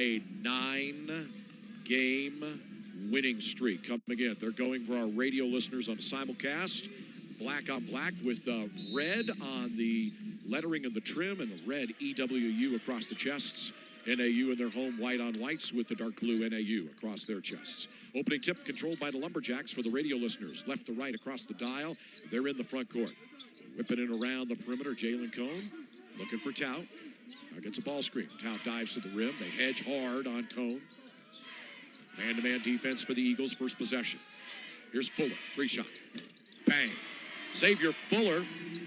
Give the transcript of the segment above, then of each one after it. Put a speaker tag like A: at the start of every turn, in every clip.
A: a 9-game winning streak coming in. They're going for our radio listeners on the simulcast. Black on black with red on the lettering and the trim and the red EWU across the chests. NAU in their home white on whites with the dark blue NAU across their chests. Opening tip controlled by the Lumberjacks for the radio listeners. Left to right across the dial. They're in the front court. Whipping it around the perimeter. Jalen Cone looking for Tout. Now gets a ball screen. Tout dives to the rim. They hedge hard on Cone. Man-to-man defense for the Eagles. First possession. Here's Fuller. 3-shot. Bang. Xavier Fuller,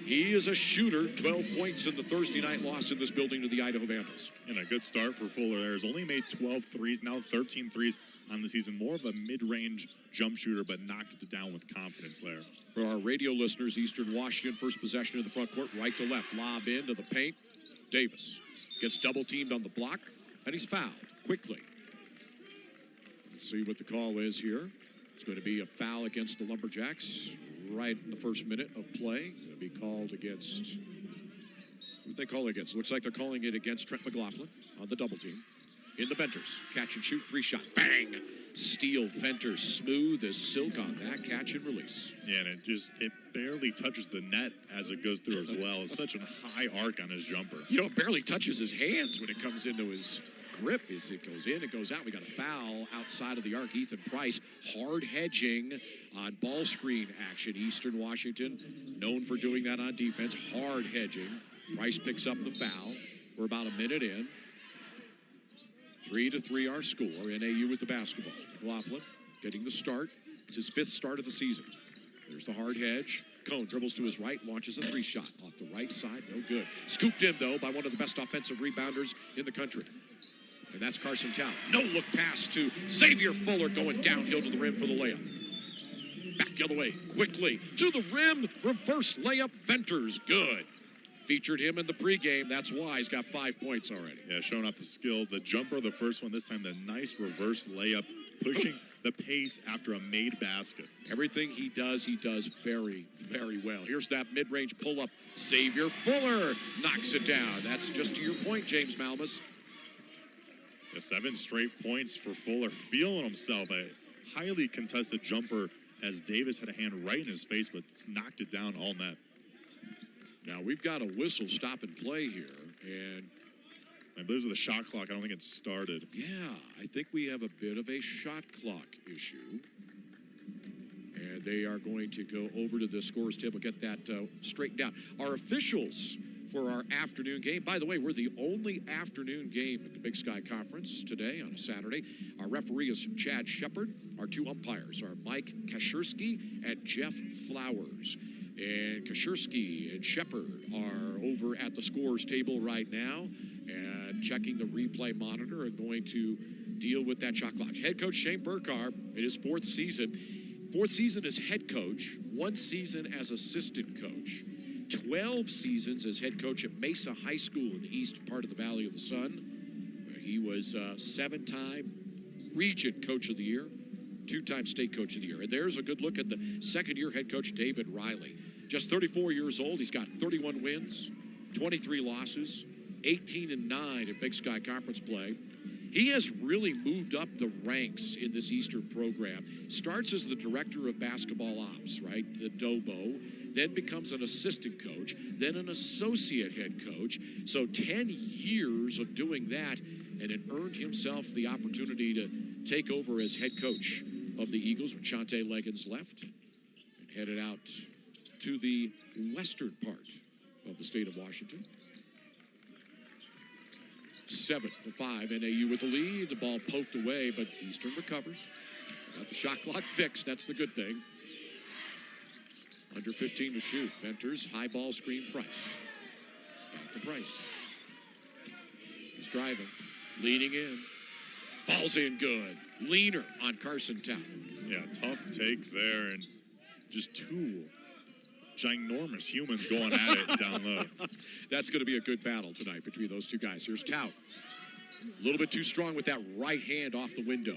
A: he is a shooter. 12 points in the Thursday night loss in this building to the Idaho Vandals.
B: And a good start for Fuller there. He's only made 12 threes, now 13 threes on the season. More of a mid-range jump shooter, but knocked it down with confidence there.
A: For our radio listeners, Eastern Washington, first possession in the front court, right to left. Lob into the paint. Davis gets double-teamed on the block, and he's fouled quickly. Let's see what the call is here. It's going to be a foul against the Lumberjacks right in the first minute of play. It'll be called against, who did they call it against? Looks like they're calling it against Trent McLaughlin on the double team. In the Venters, catch and shoot, 3-shot, bang! Steal Venters, smooth as silk on that catch and release.
B: Yeah, and it barely touches the net as it goes through as well. It's such a high arc on his jumper.
A: You know, it barely touches his hands when it comes into his grip. As it goes in, it goes out. We got a foul outside of the arc. Ethan Price, hard hedging on ball screen action. Eastern Washington, known for doing that on defense. Hard hedging. Price picks up the foul. We're about a minute in. 3-3 our score. NAU with the basketball. McLaughlin getting the start. It's his 5th start of the season. There's the hard hedge. Cone dribbles to his right, launches a 3-shot off the right side. No good. Scooped in, though, by one of the best offensive rebounders in the country. And that's Carson Tout. No look pass to Xavier Fuller going downhill to the rim for the layup. Back the other way, quickly to the rim. Reverse layup, Venters. Good. Featured him in the pregame. That's why he's got 5 points already.
B: Yeah, showing off the skill. The jumper, the first one, this time the nice reverse layup, pushing the pace after a made basket.
A: Everything he does very, very well. Here's that mid-range pull-up. Xavier Fuller knocks it down. That's just to your point, James Malmus.
B: 7 straight points for Fuller, feeling himself. A highly contested jumper as Davis had a hand right in his face, but knocked it down all net.
A: Now we've got a whistle stop and play here, and
B: I believe with the shot clock, I don't think it started.
A: Yeah, I think we have a bit of a shot clock issue. And they are going to go over to the scores table, get that straightened out. Our officials for our afternoon game. By the way, we're the only afternoon game in the Big Sky Conference today on a Saturday. Our referee is Chad Shepard. Our 2 umpires are Mike Kashersky and Jeff Flowers. And Kashersky and Shepard are over at the scores table right now and checking the replay monitor and going to deal with that shot clock. Head coach Shane Burkhardt in his 4th season. 4th season as head coach, 1 season as assistant coach. 12 seasons as head coach at Mesa High School in the east part of the Valley of the Sun. He was 7-time region coach of the year, 2-time state coach of the year. And there's a good look at the second-year head coach, David Riley. Just 34 years old. He's got 31 wins, 23 losses, 18-9 in Big Sky Conference play. He has really moved up the ranks in this Eastern program. Starts as the director of basketball ops, right, the DOBO, then becomes an assistant coach, then an associate head coach. So 10 years of doing that, and it earned himself the opportunity to take over as head coach of the Eagles when Shante Leggins left and headed out to the western part of the state of Washington. 7-5, NAU with the lead. The ball poked away, but Eastern recovers. Got the shot clock fixed. That's the good thing. Under 15 to shoot. Venters, high ball screen, Price. Back to Price. He's driving, leaning in. Falls in good. Leaner on Carson Tout.
B: Yeah, tough take there, and just 2 ginormous humans going at it down low.
A: That's going to be a good battle tonight between those 2 guys. Here's Tout. A little bit too strong with that right hand off the window.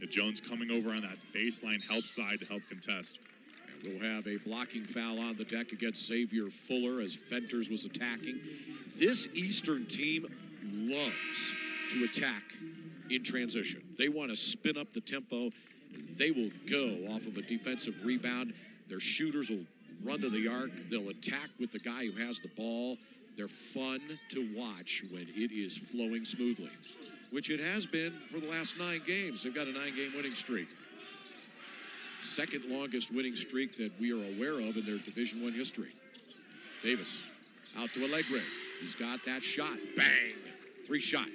B: And Jones coming over on that baseline help side to help contest.
A: And we'll have a blocking foul on the deck against Xavier Fuller as Venters was attacking. This Eastern team loves to attack in transition. They want to spin up the tempo. They will go off of a defensive rebound. Their shooters will run to the arc. They'll attack with the guy who has the ball. They're fun to watch when it is flowing smoothly, which it has been for the last 9 games. They've got a 9-game winning streak. Second longest winning streak that we are aware of in their Division I history. Davis out to Allegre. He's got that shot. Bang! 3-shot.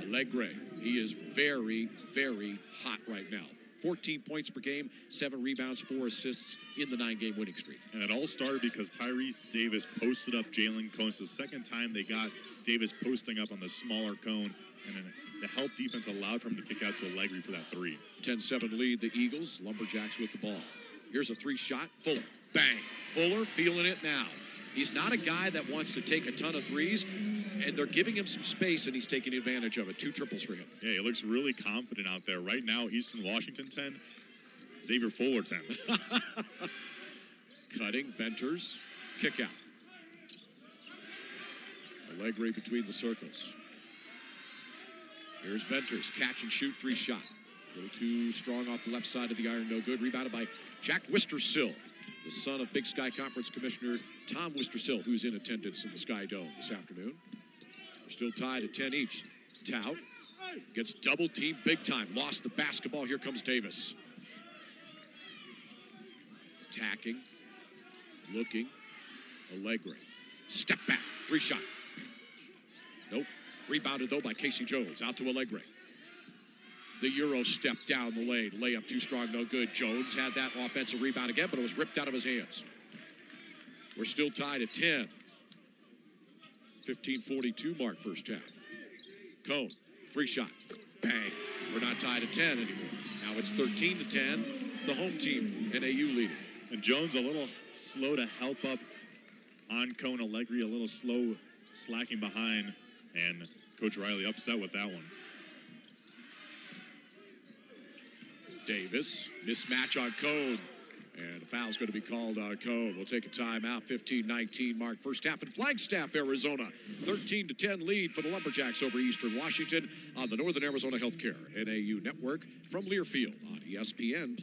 A: Allegre. He is very, very hot right now. 14 points per game, 7 rebounds, 4 assists in the 9-game winning streak.
B: And it all started because Tyrese Davis posted up Jalen Cone. It's the second time they got Davis posting up on the smaller cone. And then the help defense allowed for him to kick out to Allegre for that 3.
A: 10-7 lead the Eagles. Lumberjacks with the ball. Here's a 3-shot. Fuller. Bang. Fuller feeling it now. He's not a guy that wants to take a ton of threes, and they're giving him some space, and he's taking advantage of it. 2 triples for him.
B: Yeah, he looks really confident out there. Right now, Eastern Washington 10, Xavier Fuller 10.
A: Cutting, Venters, kick out. Allegre between the circles. Here's Venters, catch and shoot, 3-shot. A little too strong off the left side of the iron, no good. Rebounded by Jack Wistersill, the son of Big Sky Conference Commissioner Tom Wistersill, who's in attendance in the Sky Dome this afternoon. We're still tied at 10 each. Tout gets double teamed big time. Lost the basketball. Here comes Davis. Attacking. Looking. Allegre. Step back. 3-shot. Nope. Rebounded, though, by Casey Jones. Out to Allegre. The Euro step down the lane. Layup too strong, no good. Jones had that offensive rebound again, but it was ripped out of his hands. We're still tied at 10. 15:42 mark first half. Cone, 3-shot. Bang. We're not tied at 10 anymore. Now it's 13-10. The home team, NAU leading.
B: And Jones a little slow to help up on Cone. Allegre a little slow, slacking behind. And Coach Riley upset with that one.
A: Davis, mismatch on Cone. And a foul's going to be called on Cone. We'll take a timeout. 15-19 mark first half in Flagstaff, Arizona. 13-10 lead for the Lumberjacks over Eastern Washington on the Northern Arizona Healthcare NAU Network from Learfield on ESPN+.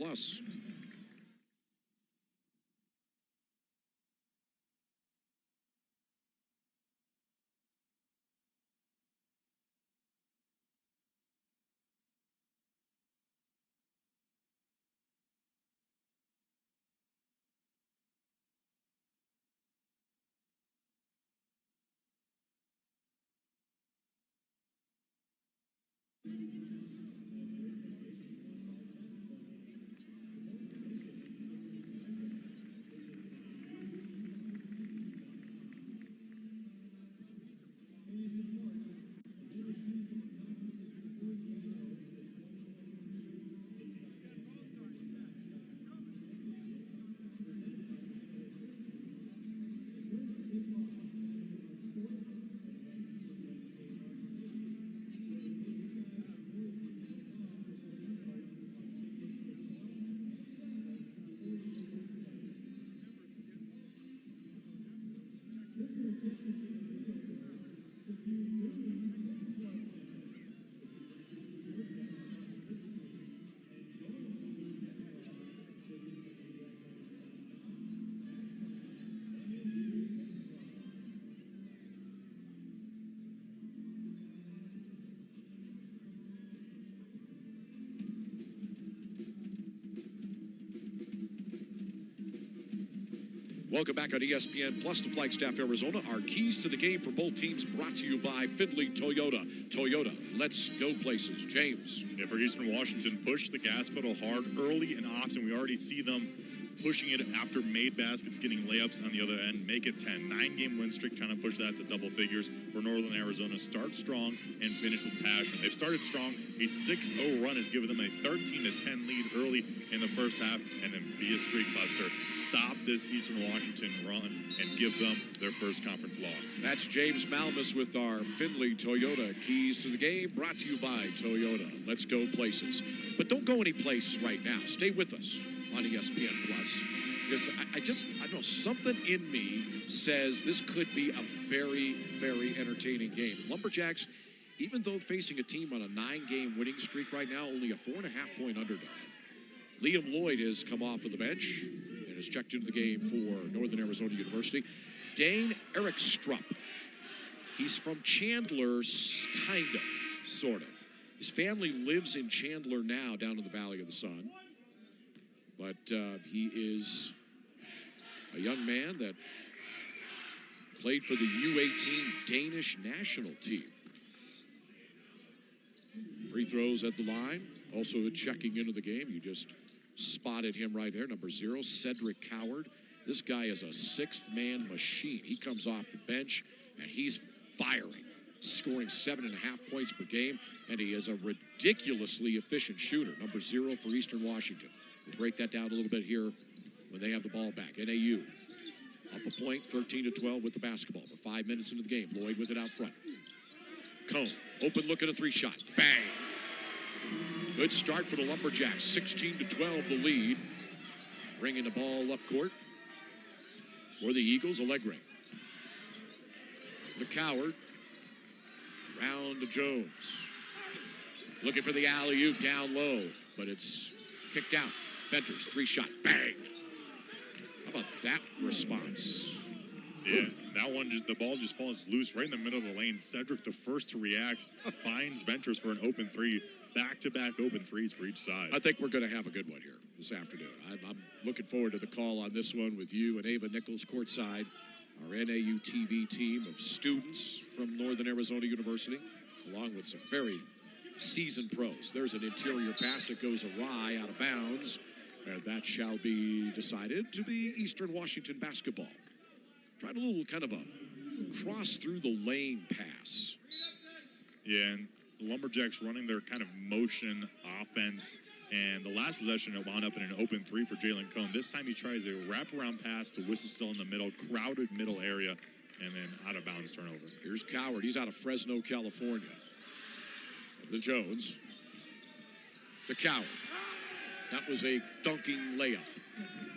A: Welcome back on ESPN Plus to Flagstaff, Arizona. Our keys to the game for both teams brought to you by Findlay Toyota. Toyota, let's go places. James.
B: Yeah, for Eastern Washington, push the gas pedal hard early and often. We already see them pushing it after made baskets, getting layups on the other end. Make it 10. 9-game win streak, trying to push that to double figures for Northern Arizona. Start strong and finish with passion. They've started strong. A 6-0 run has given them a 13-10 lead early in the first half, and then be a streak buster. Stop this Eastern Washington run and give them their first conference loss.
A: That's James Malmus with our Findlay Toyota keys to the game, brought to you by Toyota. Let's go places. But don't go any place right now. Stay with us on ESPN Plus, because I don't know, something in me says this could be a very, very entertaining game. Lumberjacks even though facing a team on a 9-game winning streak right now, only a 4.5-point underdog. Liam Lloyd has come off of the bench and has checked into the game for Northern Arizona University. Dane Erikstrup. He's from Chandler, kind of, sort of. His family lives in Chandler now, down in the Valley of the Sun. But he is a young man that played for the U18 Danish national team. Free throws at the line. Also checking into the game. You just spotted him right there. Number 0, Cedric Coward. This guy is a sixth-man machine. He comes off the bench, and he's firing, scoring 7.5 points per game, and he is a ridiculously efficient shooter. Number 0 for Eastern Washington. We'll break that down a little bit here when they have the ball back. NAU up a point, 13-12 with the basketball. We're 5 minutes into the game. Lloyd with it out front. Cone, open look at a 3-shot. Bang! Good start for the Lumberjacks. 16-12 the lead. Bringing the ball up court for the Eagles. Allegre. The Coward. Round to Jones. Looking for the alley-oop down low, but it's kicked out. Venters, 3-shot. Bang! How about that response?
B: Yeah, that one, the ball just falls loose right in the middle of the lane. Cedric, the first to react, finds Venters for an open 3. Back-to-back open 3s for each side.
A: I think we're going to have a good one here this afternoon. I'm looking forward to the call on this one with you and Ava Nichols courtside, our NAU TV team of students from Northern Arizona University, along with some very seasoned pros. There's an interior pass that goes awry out of bounds, and that shall be decided to be Eastern Washington basketball. Tried a little kind of a cross through the lane pass.
B: Yeah, and the Lumberjacks running their kind of motion offense, and the last possession it wound up in an open 3 for Jalen Cone. This time he tries a wraparound pass to Whistle in the middle, crowded middle area, and then out of bounds turnover.
A: Here's Coward. He's out of Fresno, California. The Jones. The Coward. That was a dunking layup.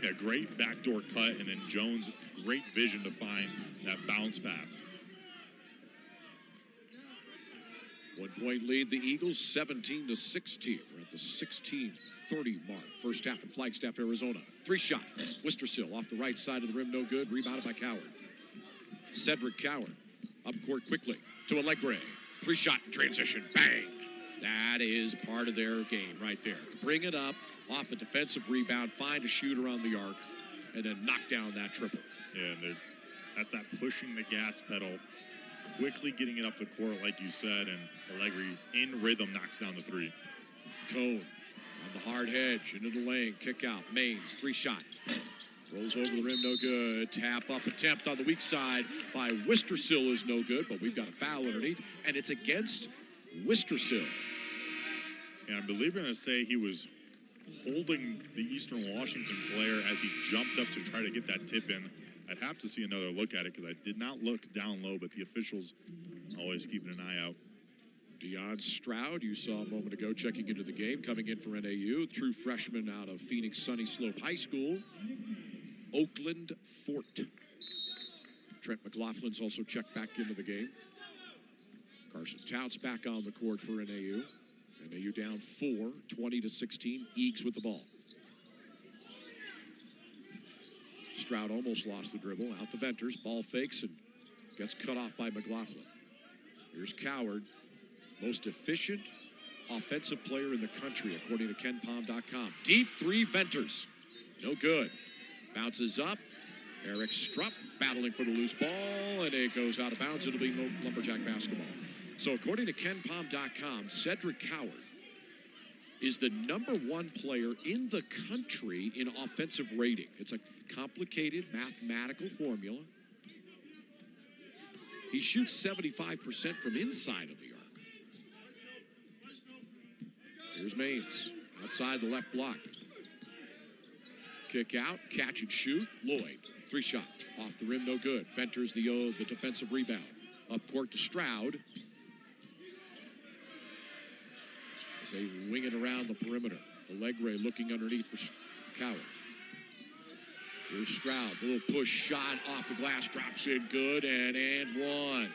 B: Yeah, great backdoor cut, and then Jones, great vision to find that bounce pass.
A: 1-point lead, the Eagles, 17-16. We're at the 16:30 mark. First half in Flagstaff, Arizona. 3-shot. Wistersill off the right side of the rim, no good. Rebounded by Coward. Cedric Coward up court quickly to Allegre. 3-shot transition. Bang! That is part of their game right there. Bring it up off a defensive rebound, find a shooter on the arc, and then knock down that triple.
B: Yeah, that's that pushing the gas pedal, quickly getting it up the court, like you said, and Allegre in rhythm knocks down the 3.
A: Cone on the hard hedge, into the lane, kick out. Maines, 3-shot. Rolls over the rim, no good. Tap up attempt on the weak side by Wistersill is no good, but we've got a foul underneath, and it's against Wistersill.
B: And I believe we're going to say he was holding the Eastern Washington player as he jumped up to try to get that tip in. I'd have to see another look at it because I did not look down low, but the officials always keeping an eye out.
A: Deion Stroud, you saw a moment ago checking into the game, coming in for NAU, true freshman out of Phoenix Sunny Slope High School. Oakland Fort. Trent McLaughlin's also checked back into the game. Carson Touts back on the court for NAU. NAU down 4, 20-16. Eags with the ball. Stroud almost lost the dribble. Out the Venters. Ball fakes and gets cut off by McLaughlin. Here's Coward. Most efficient offensive player in the country, according to KenPom.com. Deep 3 Venters. No good. Bounces up. Erikstrup battling for the loose ball, and it goes out of bounds. It'll be Lumberjack basketball. So according to KenPom.com, Cedric Coward is the #1 player in the country in offensive rating. It's a complicated mathematical formula. He shoots 75% from inside of the arc. Here's Maines, outside the left block. Kick out, catch and shoot. Lloyd, 3-shot, off the rim, no good. Venters the defensive rebound. Up court to Stroud. As they wing it around the perimeter. Allegre looking underneath for Coward. Here's Stroud, a little push shot off the glass, drops in good, and one.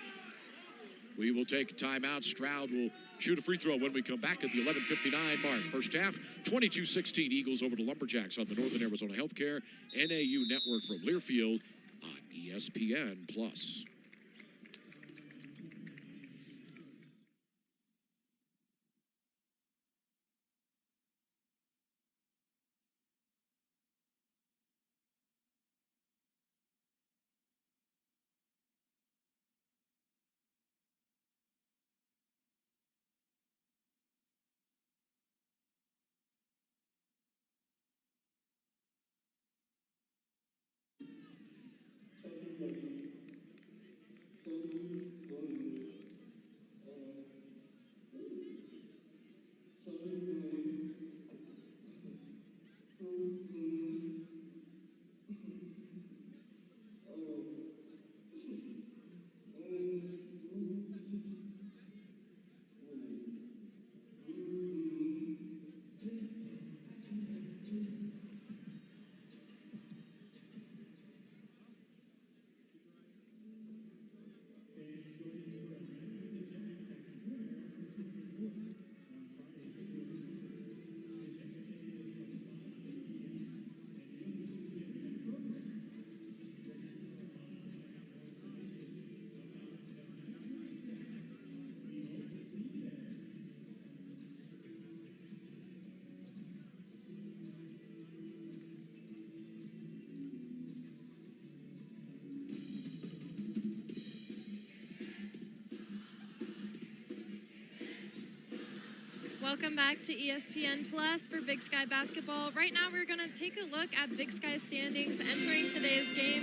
A: We will take a timeout. Stroud will shoot a free throw when we come back at the 11:59 mark. First half, 22-16 Eagles over the Lumberjacks on the Northern Arizona Healthcare NAU Network from Learfield on ESPN+.
C: Welcome back to ESPN Plus for Big Sky Basketball. Right now we're going to take a look at Big Sky standings entering today's game.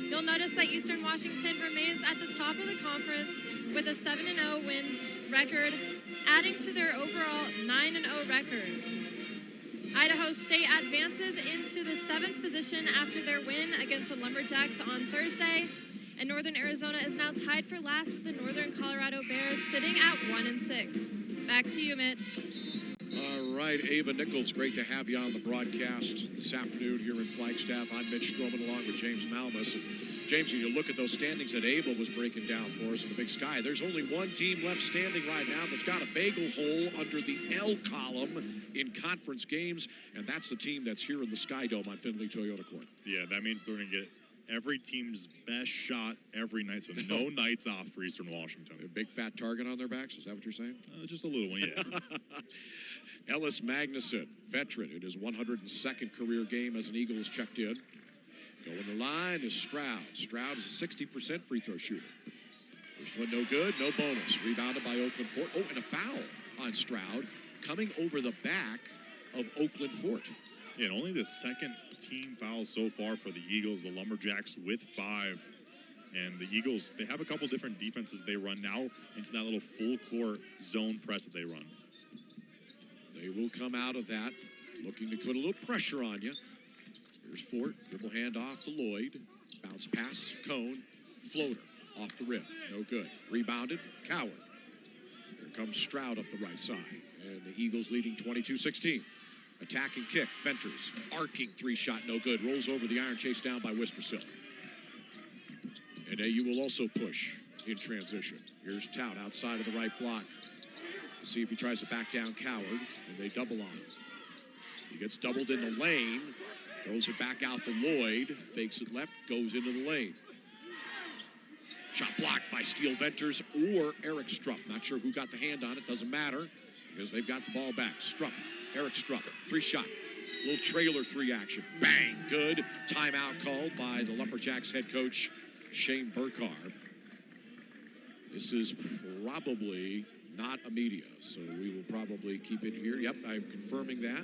C: You'll notice that Eastern Washington remains at the top of the conference with a 7-0 win record, adding to their overall 9-0 record. Idaho State advances into the 7th position after their win against the Lumberjacks on Thursday. And Northern Arizona is now tied for last with the Northern Colorado Bears sitting at 1-6. Back to you, Mitch.
A: All right, Ava Nichols, great to have you on the broadcast this afternoon here in Flagstaff. I'm Mitch Stroman along with James Malmus. And James, when you look at those standings that Ava was breaking down for us in the Big Sky, there's only one team left standing right now that's got a bagel hole under the L column in conference games, and that's the team that's here in the Sky Dome on Findlay Toyota Court.
B: Yeah, that means they're going to get every team's best shot every night, so no nights off for Eastern Washington.
A: A big fat target on their backs, is that what you're saying?
B: Just a little one, yeah.
A: Ellis Magnuson, veteran in his 102nd career game as an Eagle, is checked in. Going the line is Stroud. Stroud is a 60% free throw shooter. First one no good, no bonus. Rebounded by Oakland Fort. Oh, and a foul on Stroud coming over the back of Oakland Fort.
B: Yeah, and only the second team foul so far for the Eagles. The Lumberjacks with 5. And the Eagles, they have a couple different defenses they run now into that little full court zone press that they run.
A: They will come out of that looking to put a little pressure on you. Here's Fort, dribble hand off to Lloyd. Bounce pass, Cone, floater off the rim. No good. Rebounded, Coward. Here comes Stroud up the right side. And the Eagles leading 22-16. Attacking kick, Venters. Arcing three-shot, no good. Rolls over the iron, chased down by Wistersill. And NAU will also push in transition. Here's Tout outside of the right block. See if he tries to back down Coward, and they double on him. He gets doubled in the lane, throws it back out to Lloyd, fakes it left, goes into the lane. Shot blocked by Steele Venters or Eric Strupp. Not sure who got the hand on it, doesn't matter, because they've got the ball back. Strupp, Eric Strupp, three-shot. Little trailer three action. Bang, good. Timeout called by the Lumberjacks head coach, Shane Burkhardt. This is probably not a media, so we will probably keep it here. Yep, I'm confirming that.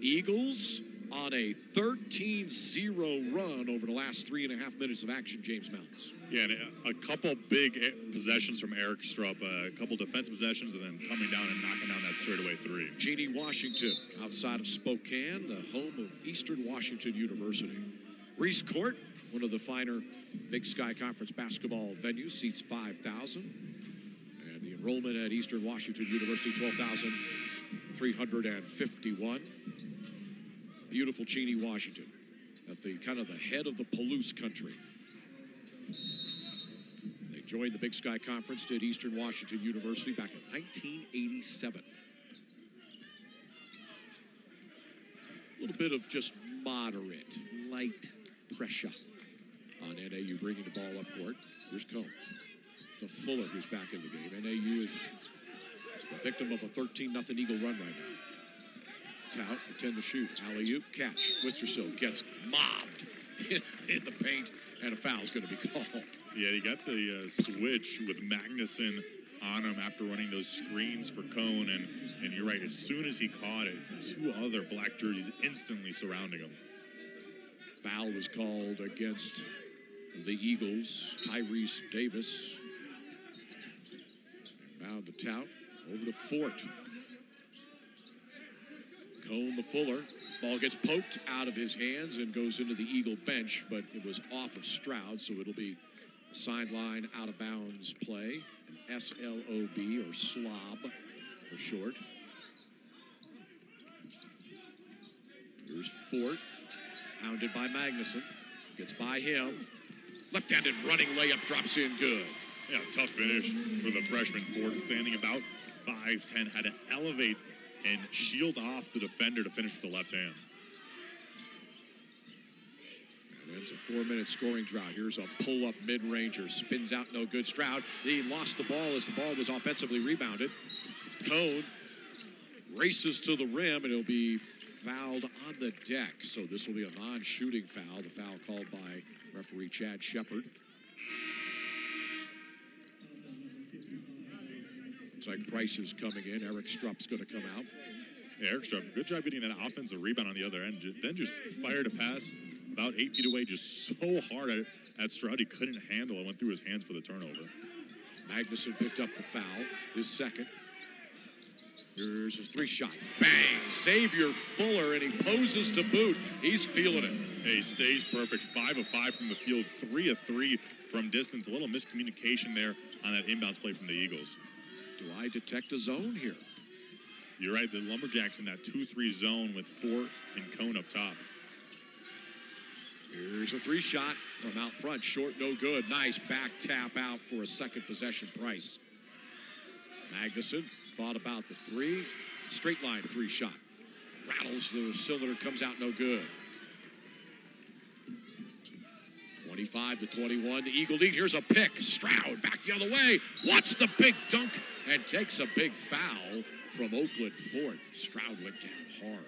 A: Eagles on a 13-0 run over the last 3.5 minutes of action, James Mountains.
B: Yeah, and a couple big possessions from Eric Strupp, a couple defensive possessions, and then coming down and knocking down that straightaway three.
A: Genie Washington, outside of Spokane, the home of Eastern Washington University. Reese Court, one of the finer Big Sky Conference basketball venues, seats 5,000. The enrollment at Eastern Washington University, 12,351. Beautiful Cheney, Washington, at the kind of the head of the Palouse country. They Joined the Big Sky Conference, did Eastern Washington University back in 1987. A little bit of just moderate, light pressure on NAU bringing the ball up court. Here's Cone. The Fuller who's back in the game. NAU is the victim of a 13-0 Eagle run right now. Tout, intend to shoot. Alley-oop, catch. Wistersill gets mobbed in the paint, and a foul's going to be called.
B: Yeah, he got the switch with Magnuson on him after running those screens for Cone, and you're right, as soon as he caught it, two other black jerseys instantly surrounding him.
A: Foul was called against the Eagles. Tyrese Davis. Bound to Tout. Over to Fort. Cone the Fuller. Ball gets poked out of his hands and goes into the Eagle bench, but it was off of Stroud, so it'll be a sideline out of bounds play. An SLOB, or slob for short. Here's Fort. Hounded by Magnuson. Gets by him. Left-handed running layup drops in good.
B: Yeah, tough finish for the freshman. Ford standing about 5'10", had to elevate and shield off the defender to finish with the left hand.
A: And it's a 4-minute scoring drought. Here's a pull-up mid-ranger. Spins out, no good. Stroud, he lost the ball as the ball was offensively rebounded. Cone races to the rim, and it'll be fouled on the deck. So this will be a non-shooting foul. The foul called by referee Chad Shepard. Looks like Price is coming in. Eric Strupp's going to come out.
B: Yeah, Eric Strupp, good job getting that offensive rebound on the other end. Then just fired a pass about 8 feet away, just so hard at Stroud he couldn't handle it. Went through his hands for the turnover.
A: Magnuson picked up the foul, his second. Here's his 3-shot. Bang! Xavier Fuller, and he poses to boot. He's feeling it.
B: Hey, stays perfect. 5 of 5 from the field, 3 of 3 from distance. A little miscommunication there on that inbounds play from the Eagles.
A: Do I detect a zone here?
B: You're right, the Lumberjacks in that 2-3 zone with Fort and Cone up top.
A: Here's a 3-shot from out front. Short, no good. Nice back tap out for a second possession. Price. Magnuson thought about the 3. Straight line 3-shot. Rattles the cylinder, comes out no good. 25-21, the Eagle lead. Here's a pick. Stroud back the other way. What's the big dunk? And takes a big foul from Oakland Fort. Stroud went down hard.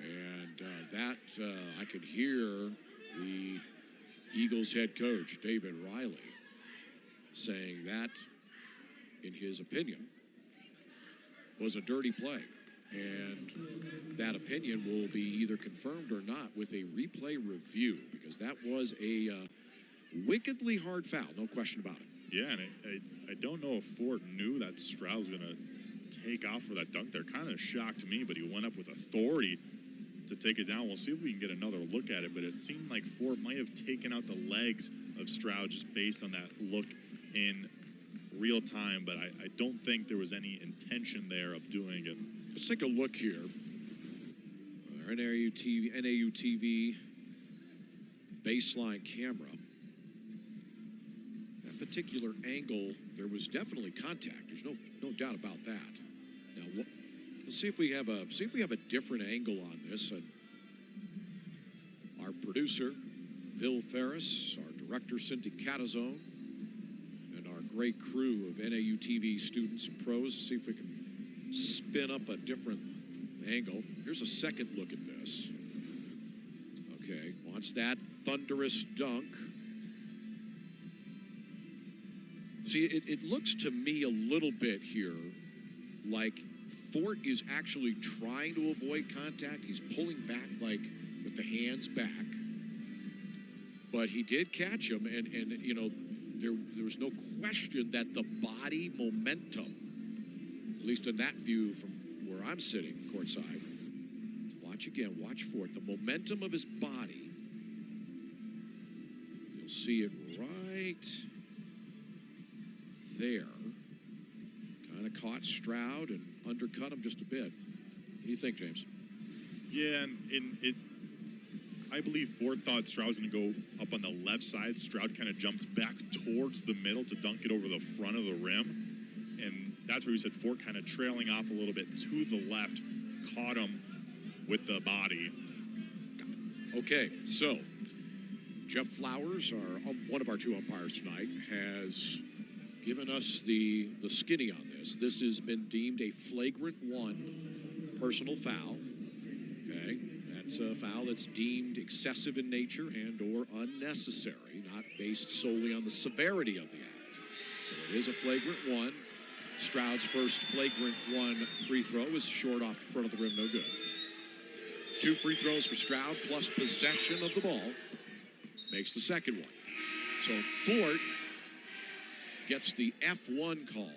A: And I could hear the Eagles head coach, David Riley, saying that, in his opinion, was a dirty play. And that opinion will be either confirmed or not with a replay review, because that was a wickedly hard foul, no question about it.
B: Yeah, and I don't know if Fort knew that Stroud was going to take off for that dunk there. Kind of shocked me, but he went up with authority to take it down. We'll see if we can get another look at it, but it seemed like Fort might have taken out the legs of Stroud just based on that look in real time, but I don't think there was any intention there of doing it.
A: Let's take a look here. Our NAU TV baseline camera. That particular angle, there was definitely contact. There's no doubt about that. Now, let's see if we have a different angle on this. And our producer, Bill Ferris, our director, Cindy Catazone, and our great crew of NAU TV students and pros. See if we can spin up a different angle. Here's a second look at this. Okay, watch that thunderous dunk. See, it looks to me a little bit here like Fort is actually trying to avoid contact. He's pulling back, like, with the hands back. But he did catch him, and you know, there was no question that the body momentum, at least in that view from where I'm sitting courtside. Watch again, watch Fort. The momentum of his body. You'll see it right there. Kind of caught Stroud and undercut him just a bit. What do you think, James?
B: Yeah, and I believe Ford thought Stroud was going to go up on the left side. Stroud kind of jumped back towards the middle to dunk it over the front of the rim. And that's where we said Ford kind of trailing off a little bit to the left, caught him with the body.
A: Okay, so Jeff Flowers, one of our two umpires tonight, has given us the skinny on this. This has been deemed a flagrant 1 personal foul. Okay, that's a foul that's deemed excessive in nature and or unnecessary, not based solely on the severity of the act. So it is a flagrant 1. Stroud's first flagrant 1 free throw was short off the front of the rim, no good. 2 free throws for Stroud plus possession of the ball makes the second one. So Fort gets the F1 call,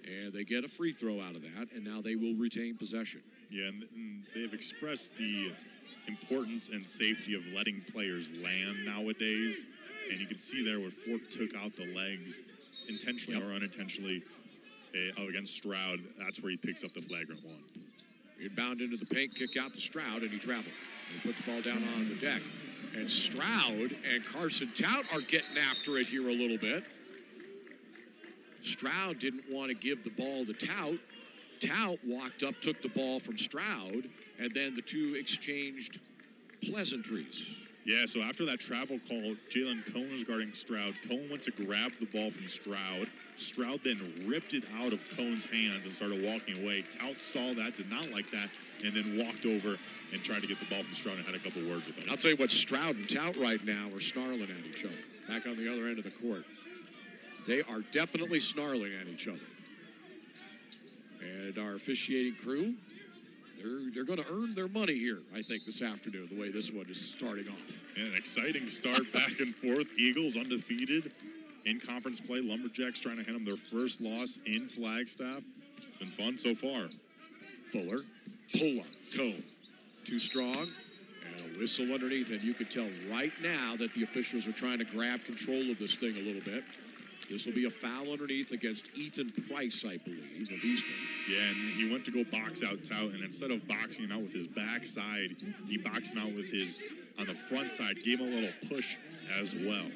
A: and they get a free throw out of that, and now they will retain possession.
B: Yeah, and they've expressed the importance and safety of letting players land nowadays, and you can see there where Fort took out the legs intentionally or unintentionally against Stroud. That's where he picks up the flagrant 1.
A: Inbound into the paint, kick out to Stroud, and he traveled. He put the ball down on the deck. And Stroud and Carson Tout are getting after it here a little bit. Stroud didn't want to give the ball to Tout. Tout walked up, took the ball from Stroud, and then the two exchanged pleasantries.
B: Yeah, so after that travel call, Jalen Cohn was guarding Stroud. Cohn went to grab the ball from Stroud. Stroud then ripped it out of Cohn's hands and started walking away. Tout saw that, did not like that, and then walked over and tried to get the ball from Stroud and had a couple words with him.
A: I'll tell you what, Stroud and Tout right now are snarling at each other back on the other end of the court. They are definitely snarling at each other. And our officiating crew, they're going to earn their money here, I think, this afternoon, the way this one is starting off.
B: And an exciting start back and forth. Eagles undefeated in conference play. Lumberjacks trying to hand them their first loss in Flagstaff. It's been fun so far.
A: Fuller, pull up, Cone. Too strong, and a whistle underneath. And you can tell right now that the officials are trying to grab control of this thing a little bit. This will be a foul underneath against Ethan Price, I believe, of Eastern.
B: Yeah, and he went to go box out Tout, and instead of boxing out with his backside, he boxed out with his, on the front side, gave him a little push as well.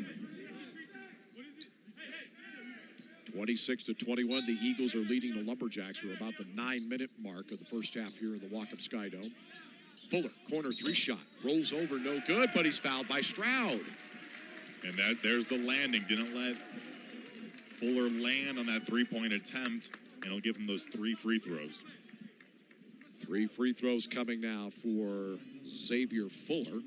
A: 26-21, the Eagles are leading the Lumberjacks. We're about the 9-minute mark of the first half here in the Walkup Skydome. Fuller, corner 3 shot, rolls over, no good, but he's fouled by Stroud.
B: And there's the landing. Didn't let Fuller land on that 3-point attempt, and he'll give him those 3 free throws.
A: 3 free throws coming now for Xavier Fuller.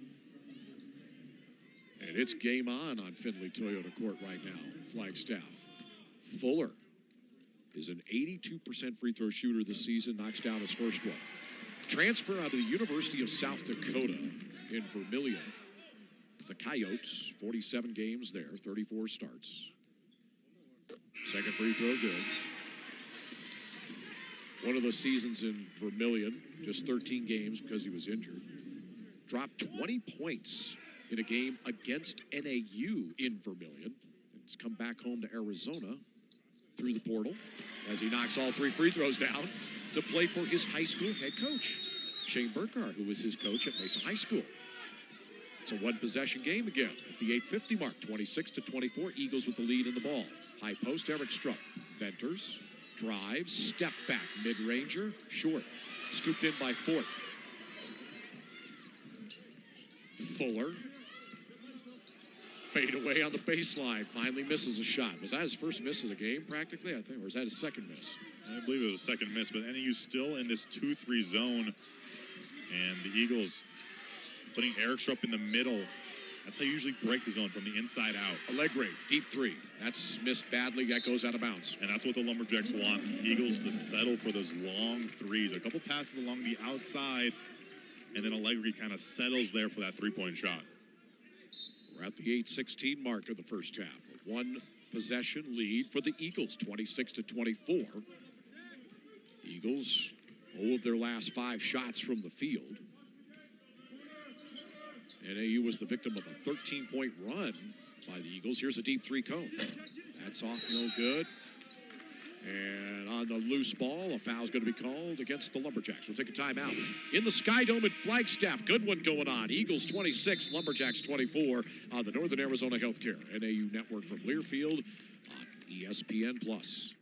A: And it's game on Findlay Toyota Court right now, Flagstaff. Fuller is an 82% free throw shooter this season, knocks down his first one. Transfer out of the University of South Dakota in Vermilion. The Coyotes, 47 games there, 34 starts. Second free throw, good. One of the seasons in Vermilion, just 13 games because he was injured. Dropped 20 points in a game against NAU in Vermilion. He's come back home to Arizona through the portal as he knocks all 3 free throws down to play for his high school head coach, Shane Burkhardt, who was his coach at Mesa High School. It's a 1-possession game again at the 8:50 mark, 26-24. Eagles with the lead in the ball. High post, Eric Struck. Venters, drives, step back, mid-ranger, short. Scooped in by Fort. Fuller. Fade away on the baseline. Finally misses a shot. Was that his first miss of the game, practically, I think? Or was that his second miss?
B: I believe it was a second miss, but NAU's still in this 2-3 zone. And the Eagles putting Eric Strupp in the middle. That's how you usually break the zone, from the inside out.
A: Allegre, deep 3. That's missed badly. That goes out of bounds.
B: And that's what the Lumberjacks want. The Eagles to settle for those long threes. A couple passes along the outside, and then Allegre kind of settles there for that 3-point shot.
A: We're at the 8:16 mark of the first half. A 1-possession lead for the Eagles, 26-24. Eagles 0 of their last 5 shots from the field. NAU was the victim of a 13-point run by the Eagles. Here's a deep 3 cone. That's off, no good. And on the loose ball, a foul's going to be called against the Lumberjacks. We'll take a timeout. In the Sky Dome at Flagstaff, good one going on. Eagles 26, Lumberjacks 24 on the Northern Arizona Healthcare NAU Network from Learfield on ESPN+.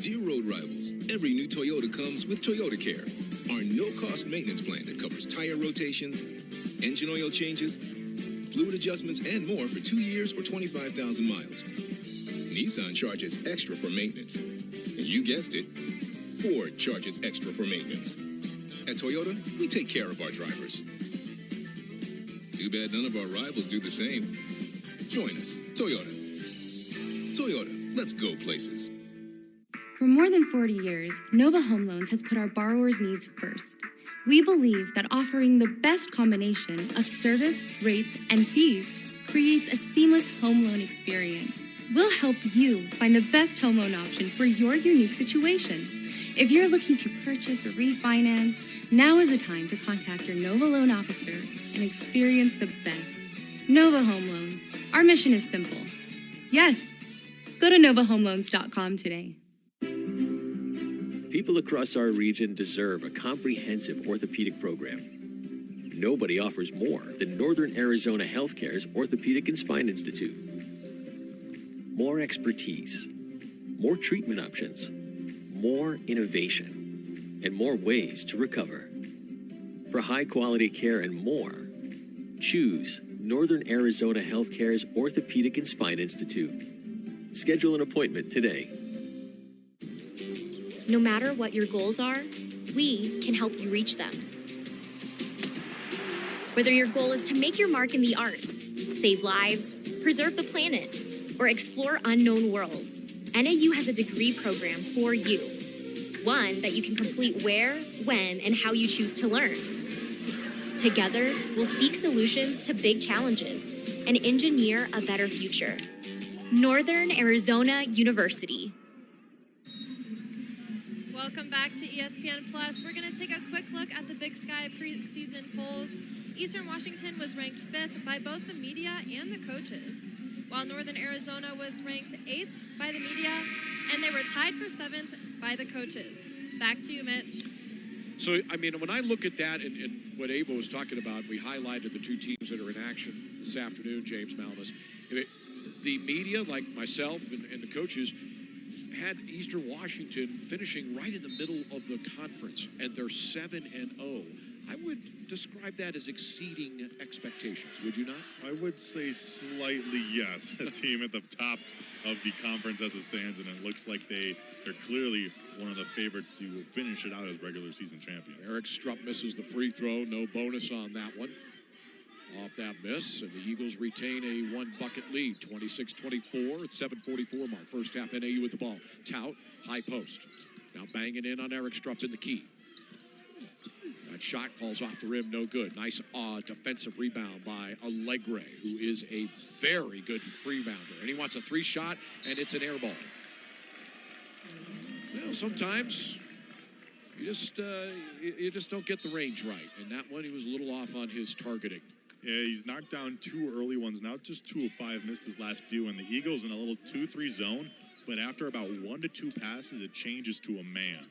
D: Dear road rivals, every new Toyota comes with Toyota Care, our no-cost maintenance plan that covers tire rotations, engine oil changes, fluid adjustments, and more for 2 years or 25,000 miles. Nissan charges extra for maintenance. You guessed it, Ford charges extra for maintenance. At Toyota, we take care of our drivers. Too bad none of our rivals do the same. Join us, Toyota. Toyota, let's go places.
E: For more than 40 years, Nova Home Loans has put our borrowers' needs first. We believe that offering the best combination of service, rates, and fees creates a seamless home loan experience. We'll help you find the best home loan option for your unique situation. If you're looking to purchase or refinance, now is the time to contact your Nova Loan officer and experience the best. Nova Home Loans. Our mission is simple. Yes, go to novahomeloans.com today.
F: People across our region deserve a comprehensive orthopedic program. Nobody offers more than Northern Arizona Healthcare's Orthopedic and Spine Institute. More expertise, more treatment options, more innovation, and more ways to recover. For high-quality care and more, choose Northern Arizona Healthcare's Orthopedic and Spine Institute. Schedule an appointment today.
G: No matter what your goals are, we can help you reach them. Whether your goal is to make your mark in the arts, save lives, preserve the planet, or explore unknown worlds, NAU has a degree program for you. One that you can complete where, when, and how you choose to learn. Together, we'll seek solutions to big challenges and engineer a better future. Northern Arizona University.
C: Welcome back to ESPN Plus. We're going to take a quick look at the Big Sky preseason polls. Eastern Washington was ranked 5th by both the media and the coaches, while Northern Arizona was ranked 8th by the media, and they were tied for 7th by the coaches. Back to you, Mitch.
A: So, I mean, when I look at that and what Ava was talking about, we highlighted the two teams that are in action this afternoon, James Malmus. The media, like myself and the coaches, had Eastern Washington finishing right in the middle of the conference, and they're 7-0. I would describe that as exceeding expectations, would you not?
B: I would say slightly yes. A team at the top of the conference as it stands, and it looks like they're clearly one of the favorites to finish it out as regular season champions.
A: Eric Strupp misses the free throw, no bonus on that one. Off that miss, and the Eagles retain a one-bucket lead, 26-24 at 7:44 mark. First half, NAU with the ball. Tout, high post. Now banging in on Eric Strupp in the key. That shot falls off the rim, no good. Nice defensive rebound by Allegre, who is a very good rebounder. And he wants a three shot, and it's an air ball. Well, sometimes you just don't get the range right. And that one, he was a little off on his targeting.
B: Yeah, he's knocked down two early ones. Now just 2 of 5, missed his last few. And the Eagles in a little 2-3 zone. But after about 1 to 2 passes, it changes to a man.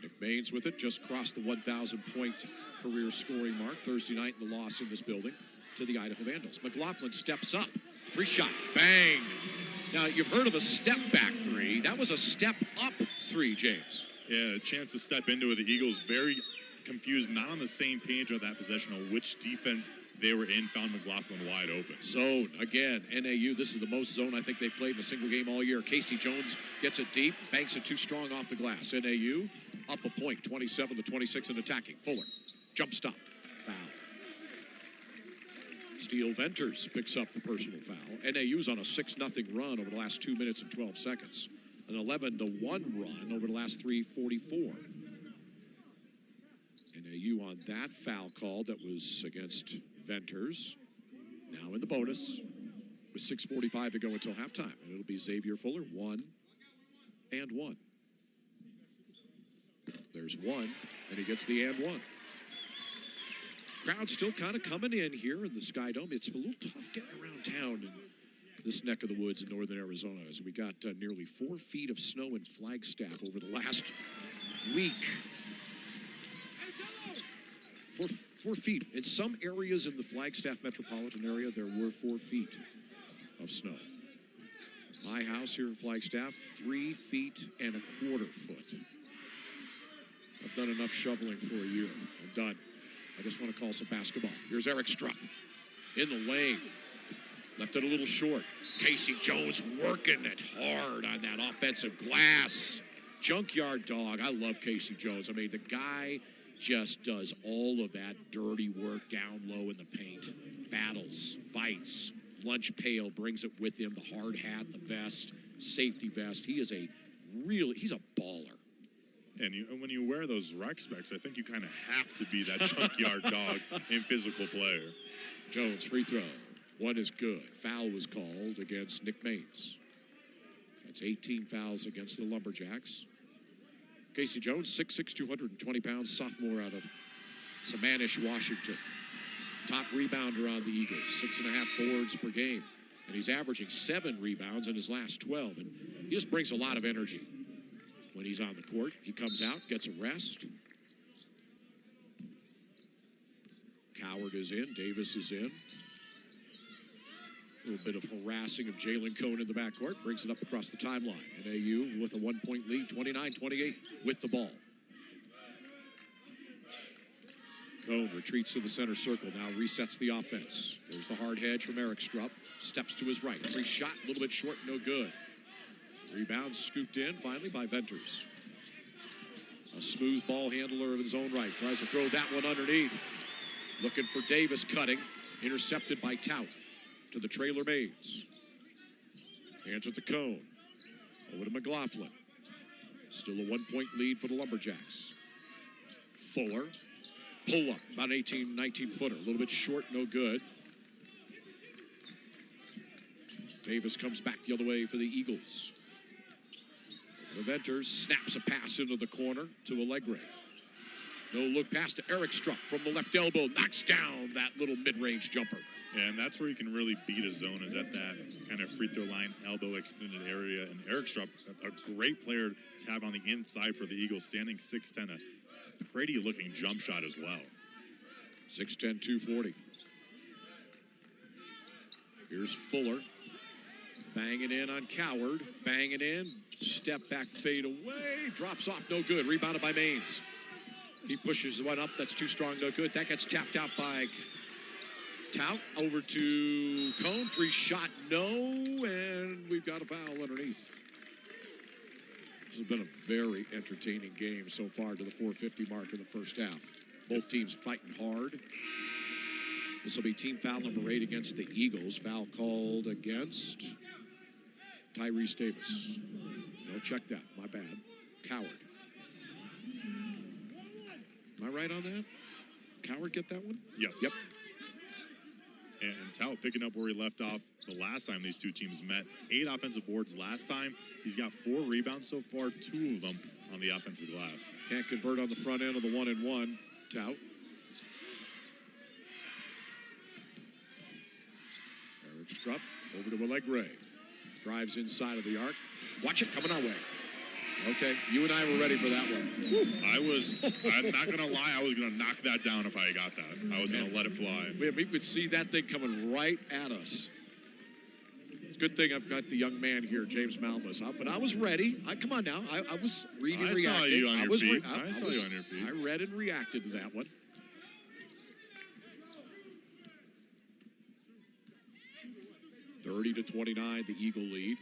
A: Nick Baines with it, just crossed the 1,000-point career scoring mark Thursday night in the loss in this building to the Idaho Vandals. McLaughlin steps up. 3-shot. Bang. Now, you've heard of a step-back 3. That was a step-up 3, James.
B: Yeah, a chance to step into it. The Eagles very confused, not on the same page on that possession on which defense they were in, found McLaughlin wide open.
A: Zone, again, NAU, this is the most zone I think they've played in a single game all year. Casey Jones gets it deep, banks it too strong off the glass. NAU up a point, 27-26 and attacking. Fuller, jump stop, foul. Steele Venters picks up the personal foul. NAU's on a 6-0 run over the last 2 minutes and 12 seconds. An 11-1 run over the last 3:44. NAU on that foul call that was against Venters. Now in the bonus with 6:45 to go until halftime. And it'll be Xavier Fuller, 1 and 1. There's 1, and he gets the and 1. Crowd still kind of coming in here in the Sky Dome. It's a little tough getting around town in this neck of the woods in northern Arizona, as we got nearly 4 feet of snow in Flagstaff over the last week. 4 feet. In some areas in the Flagstaff metropolitan area, there were 4 feet of snow. My house here in Flagstaff, 3 feet and a quarter foot. I've done enough shoveling for a year. I'm done. I just want to call some basketball. Here's Eric Strupp in the lane. Left it a little short. Casey Jones working it hard on that offensive glass. Junkyard dog. I love Casey Jones. I mean, the guy just does all of that dirty work down low in the paint. Battles, fights, lunch pail, brings it with him, the hard hat, the vest, safety vest. He's a baller.
B: And when you wear those rec specs, I think you kind of have to be that junkyard dog and physical player.
A: Jones, free throw. One is good. Foul was called against Nick Maines. That's 18 fouls against the Lumberjacks. Casey Jones, 6'6", 220 pounds, sophomore out of Sammamish, Washington. Top rebounder on the Eagles, 6.5 boards per game. And he's averaging 7 rebounds in his last 12. And he just brings a lot of energy when he's on the court. He comes out, gets a rest. Coward is in, Davis is in. A little bit of harassing of Jalen Cone in the backcourt. Brings it up across the timeline. NAU with a 1-point lead, 29-28 with the ball. Cone retreats to the center circle. Now resets the offense. There's the hard hedge from Eric Strupp. Steps to his right. Free shot, a little bit short, no good. Rebound scooped in finally by Venters. A smooth ball handler of his own right. Tries to throw that one underneath. Looking for Davis, cutting. Intercepted by Tout. To the trailer Maines. Hands with the Cone. Over to McLaughlin. Still a 1-point lead for the Lumberjacks. Fuller. Pull up. About 18, 19-footer. A little bit short, no good. Davis comes back the other way for the Eagles. The Venters snaps a pass into the corner to Allegre. No look pass to Eric Strupp from the left elbow. Knocks down that little mid-range jumper.
B: And that's where you can really beat a zone, is at that kind of free throw line, elbow extended area. And Eric Strupp, a great player to have on the inside for the Eagles, standing 6'10", a pretty looking jump shot as well.
A: 6'10", 240. Here's Fuller. Banging in on Coward. Banging in. Step back, fade away. Drops off, no good. Rebounded by Maines. He pushes one up. That's too strong, no good. That gets tapped out by Tout. Over to Cone. 3 shot, no. And we've got a foul underneath. This has been a very entertaining game so far to the 4:50 mark in the first half. Both teams fighting hard. This will be team foul number 8 against the Eagles. Foul called against Tyrese Davis. No, check that. My bad. Coward. Am I right on that? Coward get that one?
B: Yes.
A: Yep.
B: And Tout picking up where he left off the last time these two teams met. 8 offensive boards last time. He's got 4 rebounds so far, 2 of them on the offensive glass.
A: Can't convert on the front end of the 1-and-1. Tout. Eric Strupp over to Allegre. Drives inside of the arc. Watch it coming our way. Okay, you and I were ready for that one.
B: I'm not going to lie, I was going to knock that down if I got that. I was going to let it fly.
A: We could see that thing coming right at us. It's a good thing I've got the young man here, James Malmus, up, but I was ready. Come on now. I was reading, reacting.
B: I saw you on your feet. I saw you on your feet.
A: I read and reacted to that one. (30-29), the Eagle lead.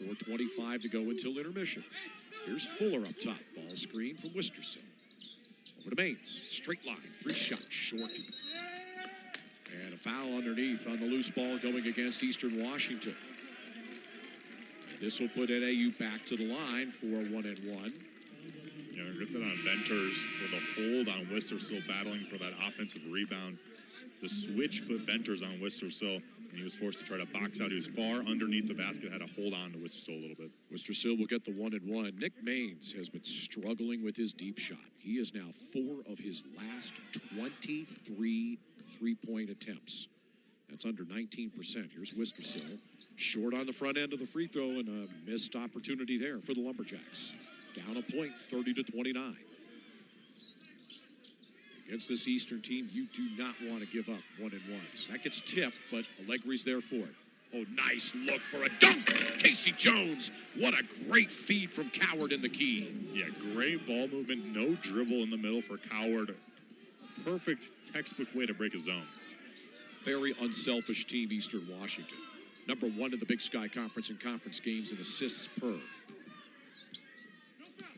A: 4:25 to go until intermission. Here's Fuller up top. Ball screen from Wisterson. Over to Maines. Straight line. 3 shots. Short. And a foul underneath on the loose ball going against Eastern Washington. And this will put NAU back to the line for a 1-and-1.
B: Yeah, ripped it on Venters with a hold on Wistersill, battling for that offensive rebound. The switch put Venters on Wistersill, and he was forced to try to box out. He was far underneath the basket, had to hold on to Wistersill a little bit.
A: Wistersill will get the 1-and-1. Nick Maines has been struggling with his deep shot. He is now 4 of his last 23 three-point attempts. That's under 19%. Here's Wistersill. Short on the front end of the free throw and a missed opportunity there for the Lumberjacks. Down a point, 30-29. Against this Eastern team, you do not want to give up one-and-ones. That gets tipped, but Allegri's there for it. Oh, nice look for a dunk. Casey Jones, what a great feed from Coward in the key.
B: Yeah, great ball movement, no dribble in the middle for Coward. Perfect textbook way to break a zone.
A: Very unselfish team, Eastern Washington. Number 1 in the Big Sky Conference in conference games and assists per.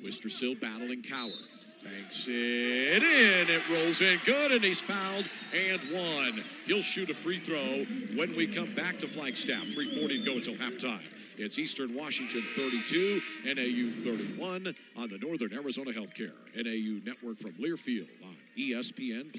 A: Wistersill battling Coward. Banks it in. It rolls in good, and he's fouled and one. He'll shoot a free throw when we come back to Flagstaff. 3:40 to go until halftime. It's Eastern Washington 32, NAU 31 on the Northern Arizona Healthcare NAU Network from Learfield on ESPN+.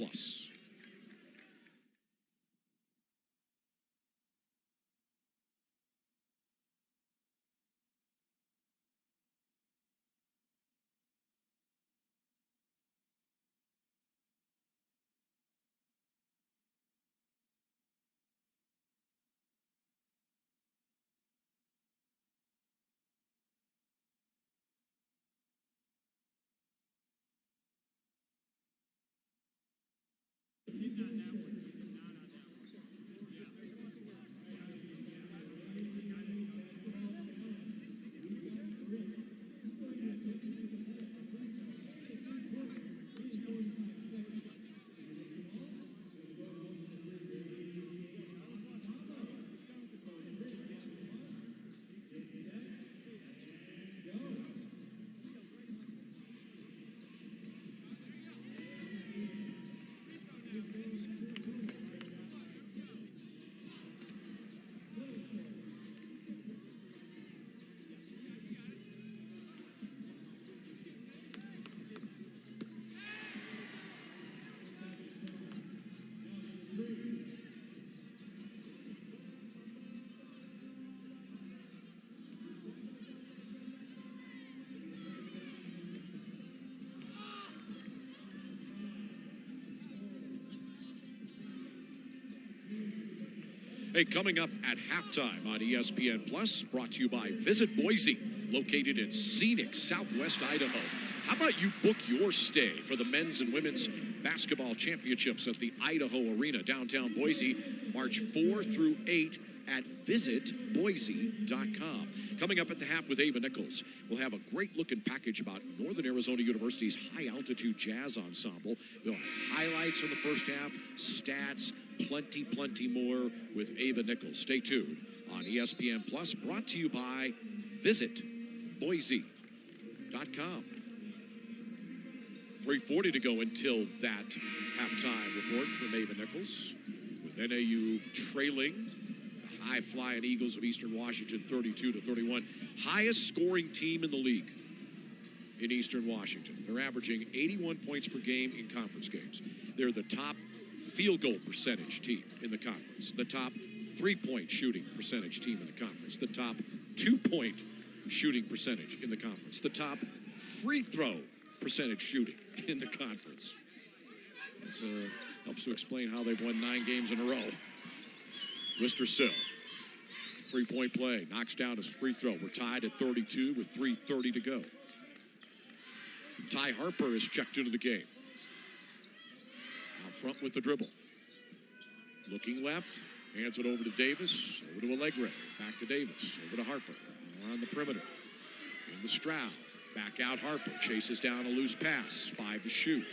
A: Hey, coming up at halftime on ESPN Plus, brought to you by Visit Boise, located in scenic southwest Idaho. How about you book your stay for the men's and women's basketball championships at the Idaho Arena, downtown Boise, March 4 through 8 at visitboise.com. Coming up at the half with Ava Nichols, we'll have a great-looking package about Northern Arizona University's high-altitude jazz ensemble. We'll have highlights from the first half, stats, plenty more with Ava Nichols. Stay tuned on ESPN Plus, brought to you by visitboise.com. 3:40 to go until that halftime report from Ava Nichols, with NAU trailing the high-flying Eagles of Eastern Washington 32-31. Highest scoring team in the league in Eastern Washington. They're averaging 81 points per game in conference games. They're the top field goal percentage team in the conference, the top three-point shooting percentage team in the conference, the top two-point shooting percentage in the conference, the top free throw percentage shooting in the conference. It helps to explain how they've won 9 games in a row. Wistersill, three-point play, knocks down his free throw. We're tied at 32 with 3:30 to go. Ty Harper is checked into the game. Out front with the dribble. Looking left, hands it over to Davis, over to Allegri, back to Davis, over to Harper, on the perimeter. In the Stroud, back out Harper, chases down a loose pass, 5 to shoot.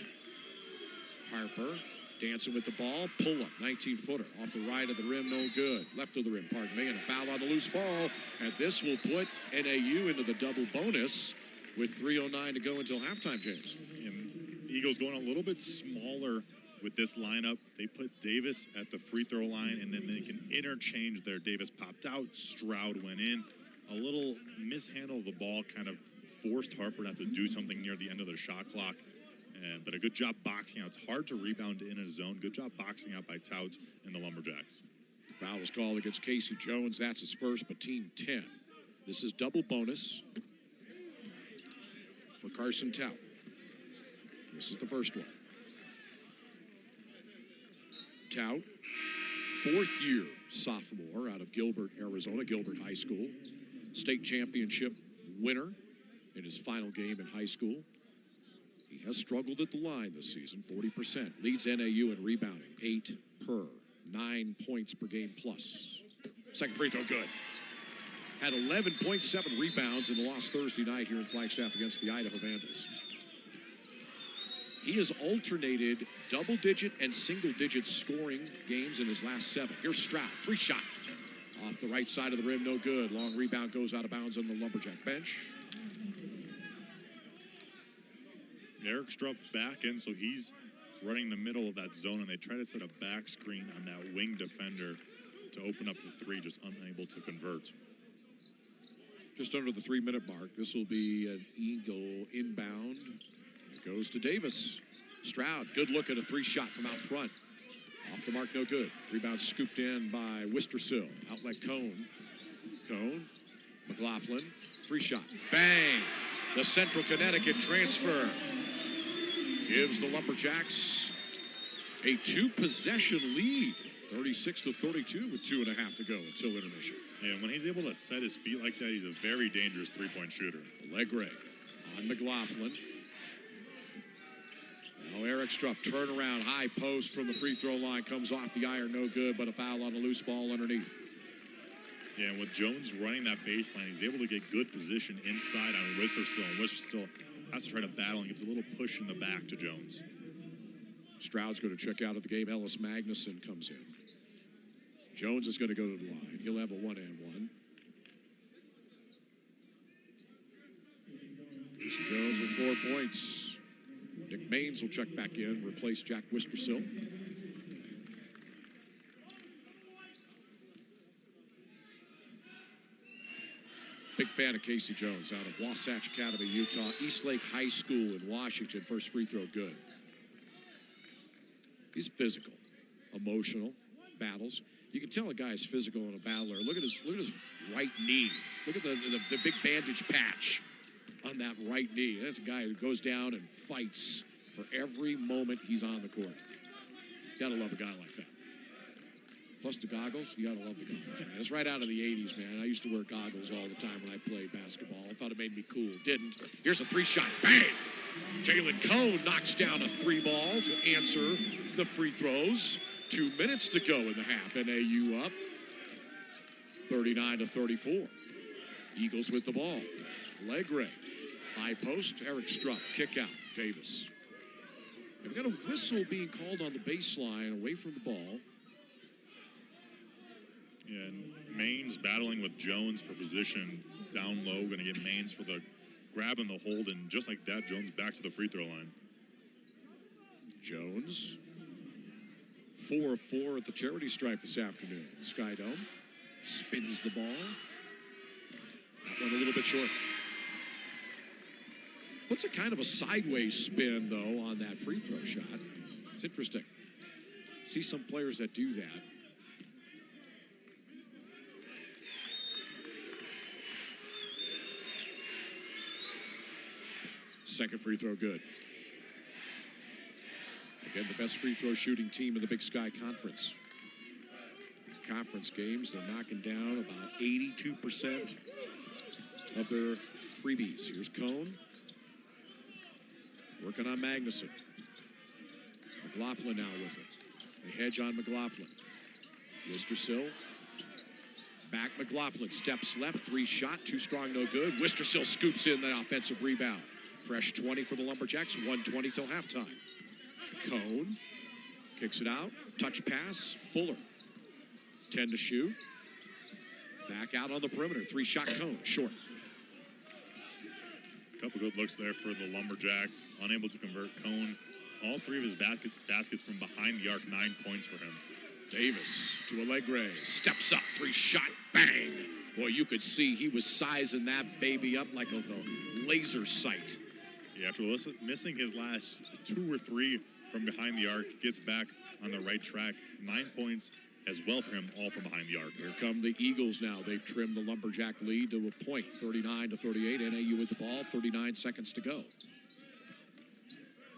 A: Harper dancing with the ball, pull up, 19-footer, off the right of the rim, no good. Left of the rim, pardon me, and a foul on the loose ball. And this will put NAU into the double bonus with 3:09 to go until halftime, James.
B: And Eagles going a little bit smaller with this lineup. They put Davis at the free throw line, and then they can interchange there. Davis popped out, Stroud went in. A little mishandle of the ball kind of forced Harper to have to do something near the end of the shot clock. But a good job boxing out. It's hard to rebound in a zone. Good job boxing out by Touts and the Lumberjacks.
A: Foul was called against Casey Jones. That's his first, but team 10. This is double bonus for Carson Tout. This is the first one. Tout fourth-year sophomore out of Gilbert, Arizona, Gilbert High School. State championship winner in his final game in high school. He has struggled at the line this season, 40%. Leads NAU in rebounding, 8 per, 9 points per game plus. Second free throw, good. Had 11.7 rebounds in the loss Thursday night here in Flagstaff against the Idaho Vandals. He has alternated double-digit and single-digit scoring games in his last 7. Here's Stroud, 3-shot. Off the right side of the rim, no good. Long rebound goes out of bounds on the Lumberjack bench.
B: Eric Strupp back in, so he's running the middle of that zone, and they try to set a back screen on that wing defender to open up the three, just unable to convert.
A: Just under the 3-minute mark. This will be an Eagle inbound. It goes to Davis. Stroud, good look at a 3-shot from out front. Off the mark, no good. Rebound scooped in by Wistersill. Outlet Cone. Cone, McLaughlin, 3-shot. Bang! The Central Connecticut transfer gives the Lumberjacks a 2-possession lead. 36-32 with 2.5 to go until intermission.
B: And when he's able to set his feet like that, he's a very dangerous three-point shooter.
A: Allegre on McLaughlin. Now Eric Strupp, turnaround, high post from the free throw line, comes off the iron, no good, but a foul on a loose ball underneath.
B: Yeah, and with Jones running that baseline, he's able to get good position inside on Wistersill, and Wistersill has to try to battle and gets a little push in the back to Jones.
A: Stroud's going to check out of the game. Ellis Magnuson comes in. Jones is going to go to the line. He'll have a 1-and-1. Jones with 4 points. Nick Maines will check back in, replace Jack Wistersill. Big fan of Casey Jones out of Wasatch Academy, Utah. Eastlake High School in Washington. First free throw, good. He's physical, emotional, battles. You can tell a guy is physical and a battler. Look at his right knee. Look at the big bandage patch on that right knee. That's a guy who goes down and fights for every moment he's on the court. You gotta love a guy like that. Plus the goggles, you gotta love the goggles. Man. It's right out of the 80s, man. I used to wear goggles all the time when I played basketball. I thought it made me cool. Didn't. Here's a 3-shot. Bang! Jalen Cone knocks down a 3-ball to answer the free throws. 2 minutes to go in the half. NAU up 39-34. Eagles with the ball. Allegre. High post. Eric Strupp. Kick out. Davis. We've got a whistle being called on the baseline away from the ball.
B: And Maines battling with Jones for position down low. Going to get Maines for the grab and the hold. And just like that, Jones back to the free throw line.
A: Jones. 4 of 4 at the charity stripe this afternoon. Sky Dome spins the ball. That one a little bit short. What's a kind of a sideways spin, though, on that free throw shot? It's interesting. See some players that do that. Second free throw, good. Again, the best free throw shooting team in the Big Sky Conference. Conference games, they're knocking down about 82% of their freebies. Here's Cone. Working on Magnuson. McLaughlin now with it. They hedge on McLaughlin. Wistersill. Back McLaughlin. Steps left. 3-shot. Too strong, no good. Wistersill scoops in that offensive rebound. Fresh 20 for the Lumberjacks. 1:20 till halftime. Cone kicks it out. Touch pass. Fuller. 10 to shoot. Back out on the perimeter. 3-shot Cone. Short.
B: Couple good looks there for the Lumberjacks. Unable to convert. Cone. All 3 of his baskets from behind the arc. 9 points for him.
A: Davis to Allegre. Steps up. 3-shot. Bang. Boy, you could see he was sizing that baby up like a laser sight.
B: Yeah, after missing his last 2 or 3 from behind the arc, gets back on the right track. 9 points as well for him, all from behind the arc.
A: Here come the Eagles now. They've trimmed the Lumberjack lead to a point, 39-38. NAU with the ball, 39 seconds to go.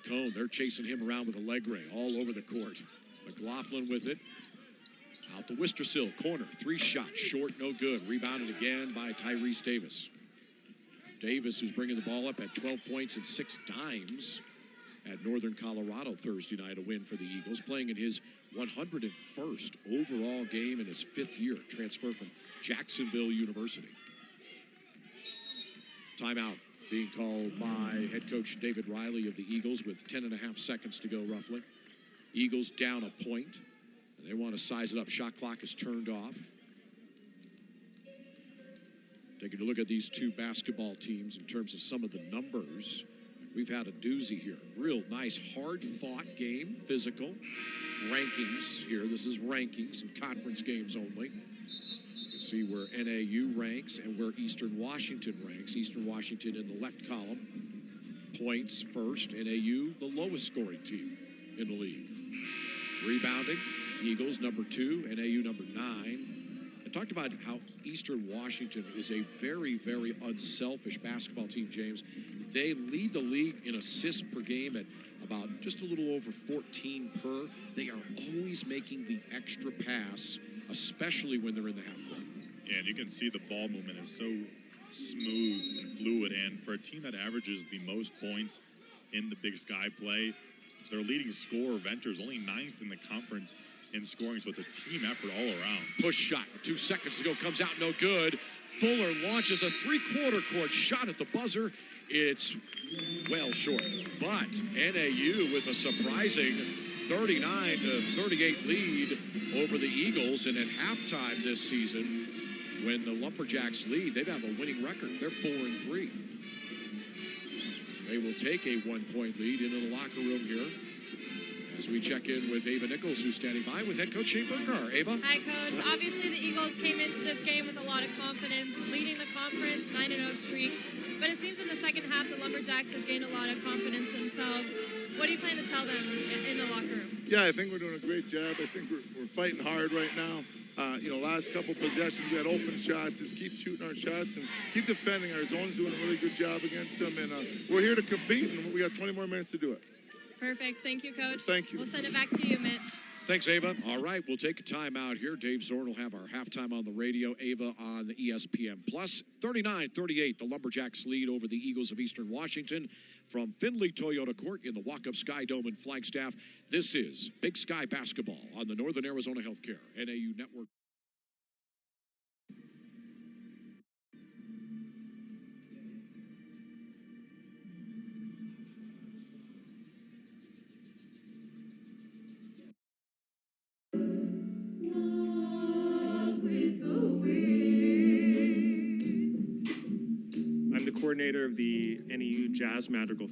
A: Cone, they're chasing him around with Allegre all over the court. McLaughlin with it. Out to Wistersill, corner, 3 shots, short, no good. Rebounded again by Tyrese Davis. Davis, who's bringing the ball up at 12 points and 6 dimes at Northern Colorado Thursday night, a win for the Eagles, playing in his 101st overall game in his 5th year, transfer from Jacksonville University. Timeout being called by head coach David Riley of the Eagles with 10.5 seconds to go roughly. Eagles down a point, and they want to size it up. Shot clock is turned off. Taking a look at these two basketball teams in terms of some of the numbers. We've had a doozy here. Real nice, hard-fought game, physical. Rankings here. This is rankings and conference games only. You can see where NAU ranks and where Eastern Washington ranks. Eastern Washington in the left column. Points first. NAU, the lowest scoring team in the league. Rebounding, Eagles number 2, NAU number 9. I talked about how Eastern Washington is a very, very unselfish basketball team, James. They lead the league in assists per game at about just a little over 14 per. They are always making the extra pass, especially when they're in the half court.
B: Yeah, and you can see the ball movement is so smooth and fluid. And for a team that averages the most points in the Big Sky play, their leading scorer, Venters, only 9th in the conference in scoring, so it's a team effort all around.
A: Push shot, 2 seconds to go, comes out no good. Fuller launches a 3/4 court shot at the buzzer. It's well short, but NAU with a surprising 39-38 lead over the Eagles. And at halftime this season, when the Lumberjacks lead, they have a winning record. They're 4-3. They will take a 1-point lead into the locker room here as we check in with Ava Nichols, who's standing by with head coach Shane Burkar. Ava?
C: Hi, Coach. Obviously, the Eagles came into this game with a lot of confidence, leading the conference, 9-0 streak. But it seems in the second half, the Lumberjacks have gained a lot of confidence themselves. What do you plan to tell them in the locker room?
H: Yeah, I think we're doing a great job. I think we're fighting hard right now. Last couple possessions, we had open shots. Just keep shooting our shots and keep defending. Our zone's doing a really good job against them. And we're here to compete, and we got 20 more minutes to do it.
C: Perfect. Thank you, Coach.
H: Thank you.
C: We'll send it back to you, Mitch.
A: Thanks, Ava. All right, we'll take a timeout here. Dave Zorn will have our halftime on the radio. Ava on the ESPN Plus. 39-38, the Lumberjacks lead over the Eagles of Eastern Washington from Findlay Toyota Court in the Walk-Up Sky Dome in Flagstaff. This is Big Sky Basketball on the Northern Arizona Healthcare NAU Network.
I: I'm the coordinator of the NAU Jazz Madrigal.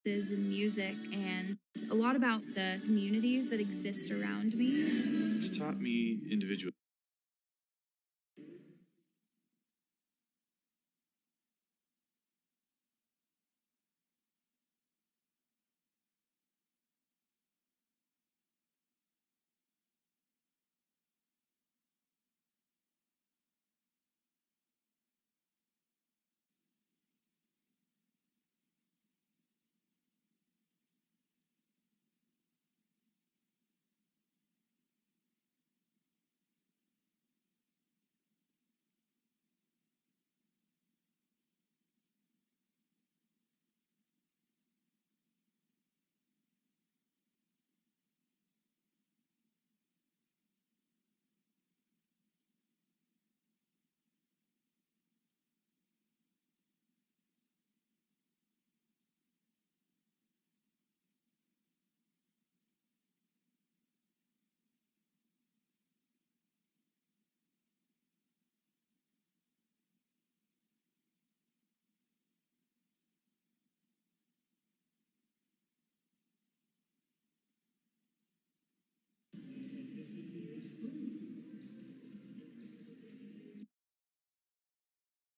E: In music and a lot about the communities that exist around me.
I: It's taught me individually.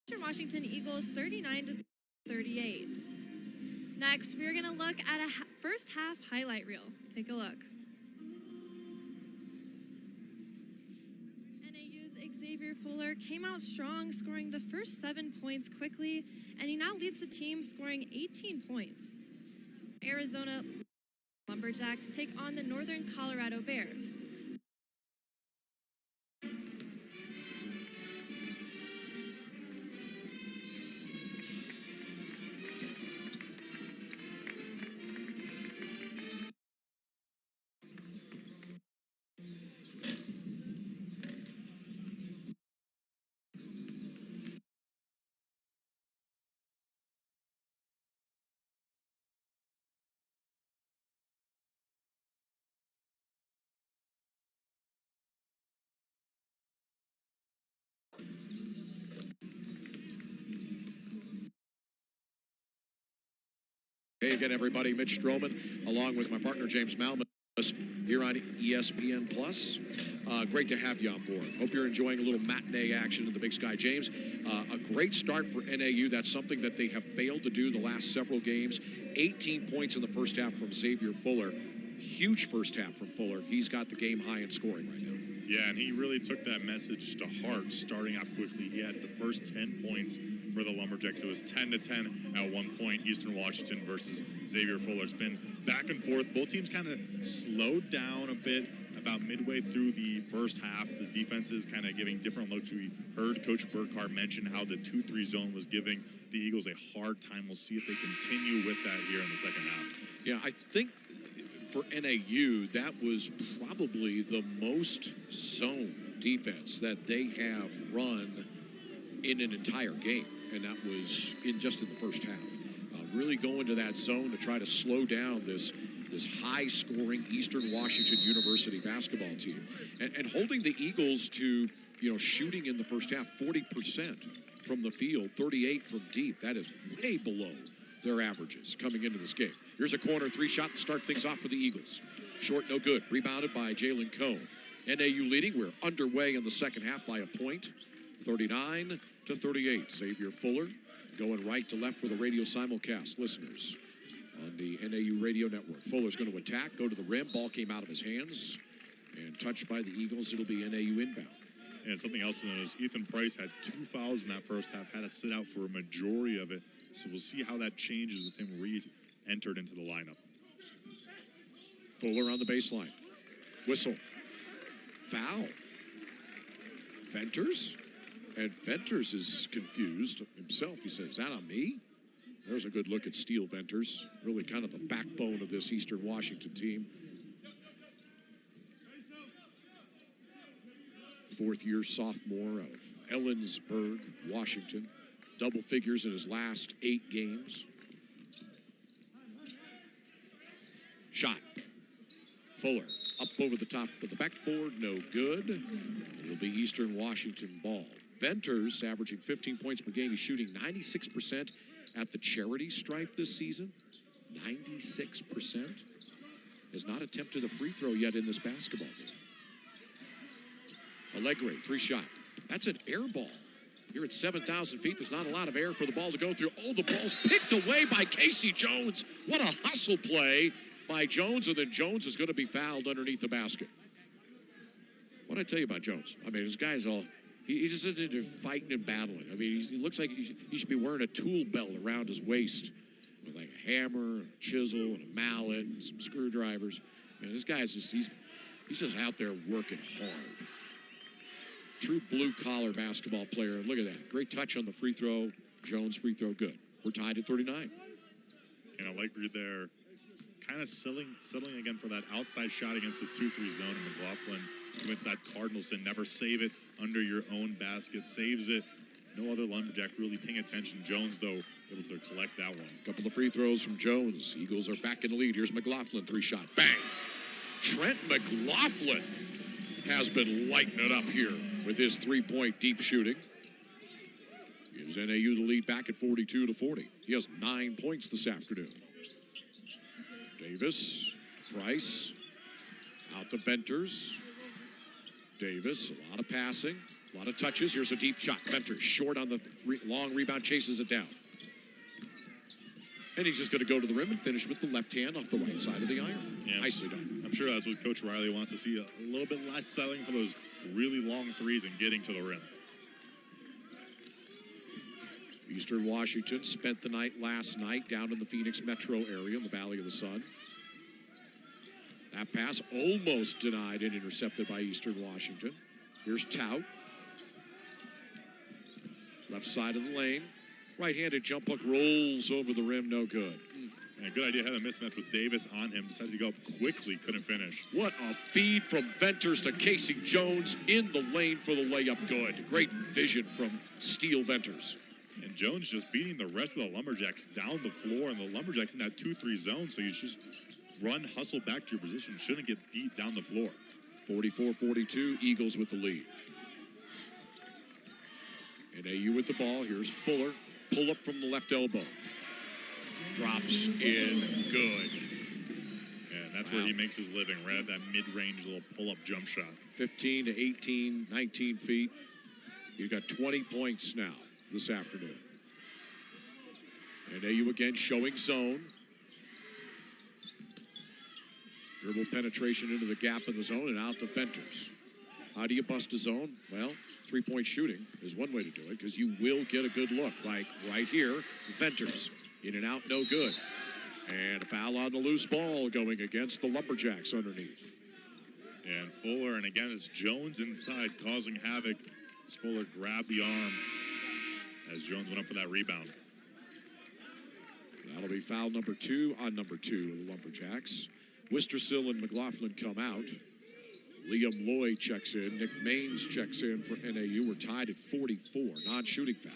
C: Eastern Washington Eagles 39-38. Next, we're going to look at a first half highlight reel. Take a look. NAU's Xavier Fuller came out strong, scoring the first 7 points quickly, and he now leads the team, scoring 18 points. Arizona Lumberjacks take on the Northern Colorado Bears.
A: Hey again, everybody. Mitch Stroman, along with my partner James Malmus, here on ESPN Plus. Great to have you on board. Hope you're enjoying a little matinee action in the Big Sky. James, a great start for NAU. That's something that they have failed to do the last several games. 18 points in the first half from Xavier Fuller. Huge first half from Fuller. He's got the game high in scoring right now.
B: Yeah, and he really took that message to heart, starting off quickly. He had the first 10 points for the Lumberjacks. It was 10-10 at one point, Eastern Washington versus Xavier Fuller. It's been back and forth. Both teams kind of slowed down a bit about midway through the first half. The defenses kind of giving different looks. We heard Coach Burkhart mention how the 2-3 zone was giving the Eagles a hard time. We'll see if they continue with that here in the second half.
A: Yeah, I think for NAU, that was probably the most zone defense that they have run in an entire game, and that was just in the first half. Really going to that zone to try to slow down this high-scoring Eastern Washington University basketball team, and holding the Eagles to shooting in the first half 40% from the field, 38 from deep. That is way below their averages coming into this game. Here's a corner three shot to start things off for the Eagles. Short, no good. Rebounded by Jalen Cone. NAU leading. We're underway in the second half by a point, 39-38. Xavier Fuller going right to left for the radio simulcast listeners on the NAU radio network. Fuller's going to attack, go to the rim. Ball came out of his hands and touched by the Eagles. It'll be NAU inbound.
B: And something else to notice, Ethan Price had 2 fouls in that first half, had to sit out for a majority of it. So we'll see how that changes with him re-entered into the lineup.
A: Fuller on the baseline. Whistle. Foul. Venters? And Venters is confused himself. He says, is that on me? There's a good look at Steele Venters. Really kind of the backbone of this Eastern Washington team. Fourth-year sophomore out of Ellensburg, Washington. Double figures in his last 8 games. Shot. Fuller up over the top of the backboard. No good. It'll be Eastern Washington ball. Venters averaging 15 points per game. He's shooting 96% at the charity stripe this season. 96%. Has not attempted a free throw yet in this basketball game. Allegre, 3-shot. That's an air ball. Here at 7,000 feet, there's not a lot of air for the ball to go through. Oh, the ball's picked away by Casey Jones. What a hustle play by Jones, and then Jones is going to be fouled underneath the basket. What did I tell you about Jones? I mean, this guy's all, he's just into fighting and battling. I mean, he looks like he should be wearing a tool belt around his waist with like a hammer, a chisel, and a mallet, and some screwdrivers. Man, this guy's just, he's just out there working hard. True blue-collar basketball player. Look at that. Great touch on the free throw. Jones free throw good. We're tied at 39.
B: And Allegre there kind of settling again for that outside shot against the 2-3 zone. And McLaughlin commits that Cardinal sin. Never save it under your own basket. Saves it. No other Lumberjack really paying attention. Jones, though, able to collect that one.
A: Couple of free throws from Jones. Eagles are back in the lead. Here's McLaughlin. 3-shot. Bang. Trent McLaughlin has been lighting it up here with his 3-point deep shooting. Gives NAU the lead back at 42-40. He has 9 points this afternoon. Davis, Price, out to Venters. Davis, a lot of passing, a lot of touches. Here's a deep shot. Venters short on the long rebound, chases it down. And he's just going to go to the rim and finish with the left hand off the right side of the iron.
B: Yeah,
A: nicely done.
B: I'm sure that's what Coach Riley wants to see, a little bit less settling for those really long threes and getting to the rim.
A: Eastern Washington spent the night last night down in the Phoenix metro area in the Valley of the Sun. That pass almost denied and intercepted by Eastern Washington. Here's Tout. Left side of the lane. Right-handed jump hook rolls over the rim, no good.
B: And a good idea, had a mismatch with Davis on him. Decided to go up quickly, couldn't finish.
A: What a feed from Venters to Casey Jones in the lane for the layup. Good. Great vision from Steele Venters.
B: And Jones just beating the rest of the Lumberjacks down the floor, and the Lumberjacks in that 2-3 zone, so you just run, hustle back to your position. Shouldn't get beat down the floor.
A: 44-42, Eagles with the lead. NAU with the ball. Here's Fuller. Pull up from the left elbow. drops in good.
B: And that's where he makes his living, right at that mid-range little pull-up jump shot.
A: 15 to 18, 19 feet. You've got 20 points now this afternoon. And NAU again showing zone. Dribble penetration into the gap in the zone and out to Venters. How do you bust a zone? Well, three-point shooting is one way to do it because you will get a good look. Like right here, Venters. In and out, no good. And a foul on the loose ball going against the Lumberjacks underneath.
B: And Fuller, and again, it's Jones inside causing havoc as Fuller grabbed the arm as Jones went up for that rebound.
A: That'll be foul number 2 on number 2 of the Lumberjacks. Wistersill and McLaughlin come out. Liam Lloyd checks in. Nick Maines checks in for NAU. We're tied at 44. Non-shooting foul.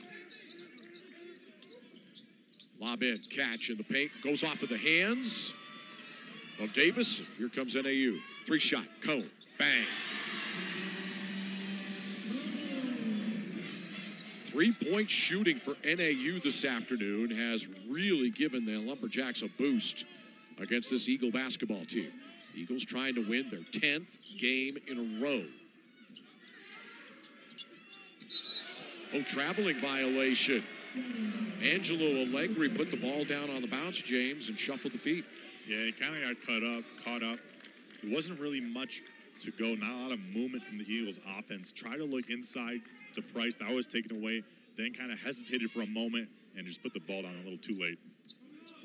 A: Lob in, catch in the paint. Goes off of the hands of Davis. Here comes NAU. 3-shot, Cone, bang. 3-point shooting for NAU this afternoon has really given the Lumberjacks a boost against this Eagle basketball team. Eagles trying to win their 10th game in a row. Oh, traveling violation. Angelo Allegri put the ball down on the bounce, James, and shuffled the feet.
B: Yeah, he kind of got caught up. There wasn't really much to go, not a lot of movement from the Eagles offense. Tried to look inside to Price. That was taken away. Then kind of hesitated for a moment and just put the ball down a little too late.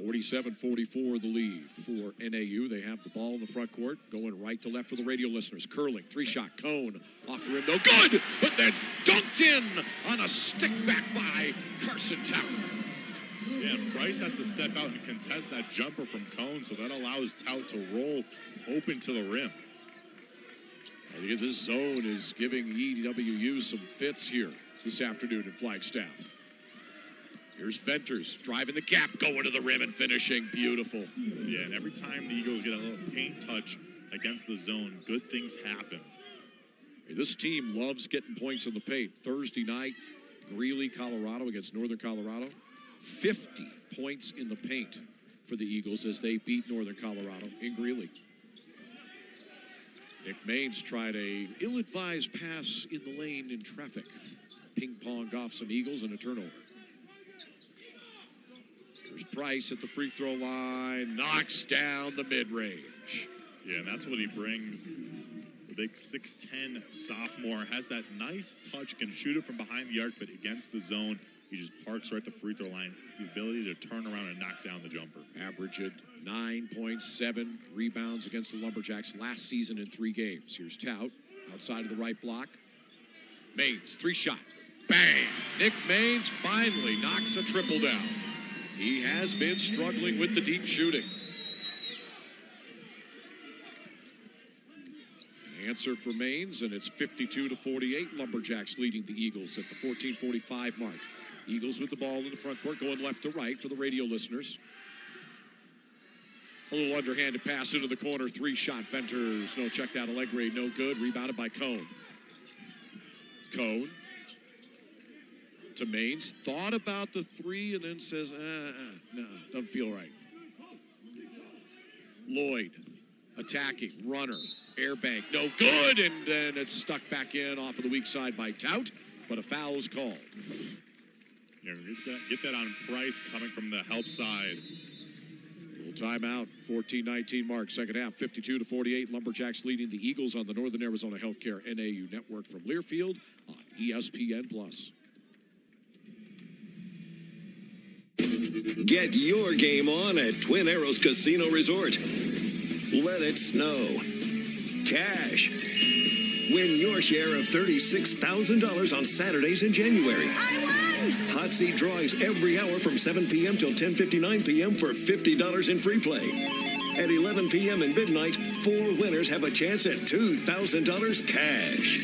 A: 47-44 the lead for NAU. They have the ball in the front court, going right to left for the radio listeners. Curling, 3-shot, Cone, off the rim, no good, but then dunked in on a stick back by Carson Tout.
B: Yeah, Price has to step out and contest that jumper from Cone, so that allows Tout to roll open to the rim.
A: I think this zone is giving EWU some fits here this afternoon in Flagstaff. Here's Venters driving the gap, going to the rim and finishing. Beautiful.
B: Yeah, and every time the Eagles get a little paint touch against the zone, good things happen.
A: Hey, this team loves getting points in the paint. Thursday night, Greeley, Colorado against Northern Colorado. 50 points in the paint for the Eagles as they beat Northern Colorado in Greeley. Nick Maines tried a ill-advised pass in the lane in traffic. Ping-ponged off some Eagles and a turnover. Here's Price at the free throw line, knocks down the mid-range.
B: Yeah, and that's what he brings. The big 6'10 sophomore has that nice touch, can shoot it from behind the arc, but against the zone, he just parks right at the free throw line. The ability to turn around and knock down the jumper.
A: Averaged 9.7 rebounds against the Lumberjacks last season in 3 games. Here's Tout, outside of the right block. Maines, 3-shot, bang! Nick Maines finally knocks a triple down. He has been struggling with the deep shooting. An answer for Maines, and it's 52-48. Lumberjacks leading the Eagles at the 14:45 mark. Eagles with the ball in the front court, going left to right for the radio listeners. A little underhanded pass into the corner, 3-shot. Venters, no, checked out. Allegri, no good. Rebounded by Cone. Cone to Maines, thought about the 3 and then says, no, doesn't feel right. Lloyd, attacking, runner, airbank, no good, and then it's stuck back in off of the weak side by Tout, but a foul is called.
B: Yeah, get that on Price coming from the help side.
A: Little timeout, 14-19 mark, second half, 52-48. Lumberjacks leading the Eagles on the Northern Arizona Healthcare NAU Network from Learfield on ESPN+.
J: Get your game on at Twin Arrows Casino Resort. Let it snow. Cash. Win your share of $36,000 on Saturdays in January.
K: I won!
J: Hot seat drawings every hour from 7 p.m. till 10:59 p.m. for $50 in free play. At 11 p.m. and midnight, 4 winners have a chance at $2,000 cash.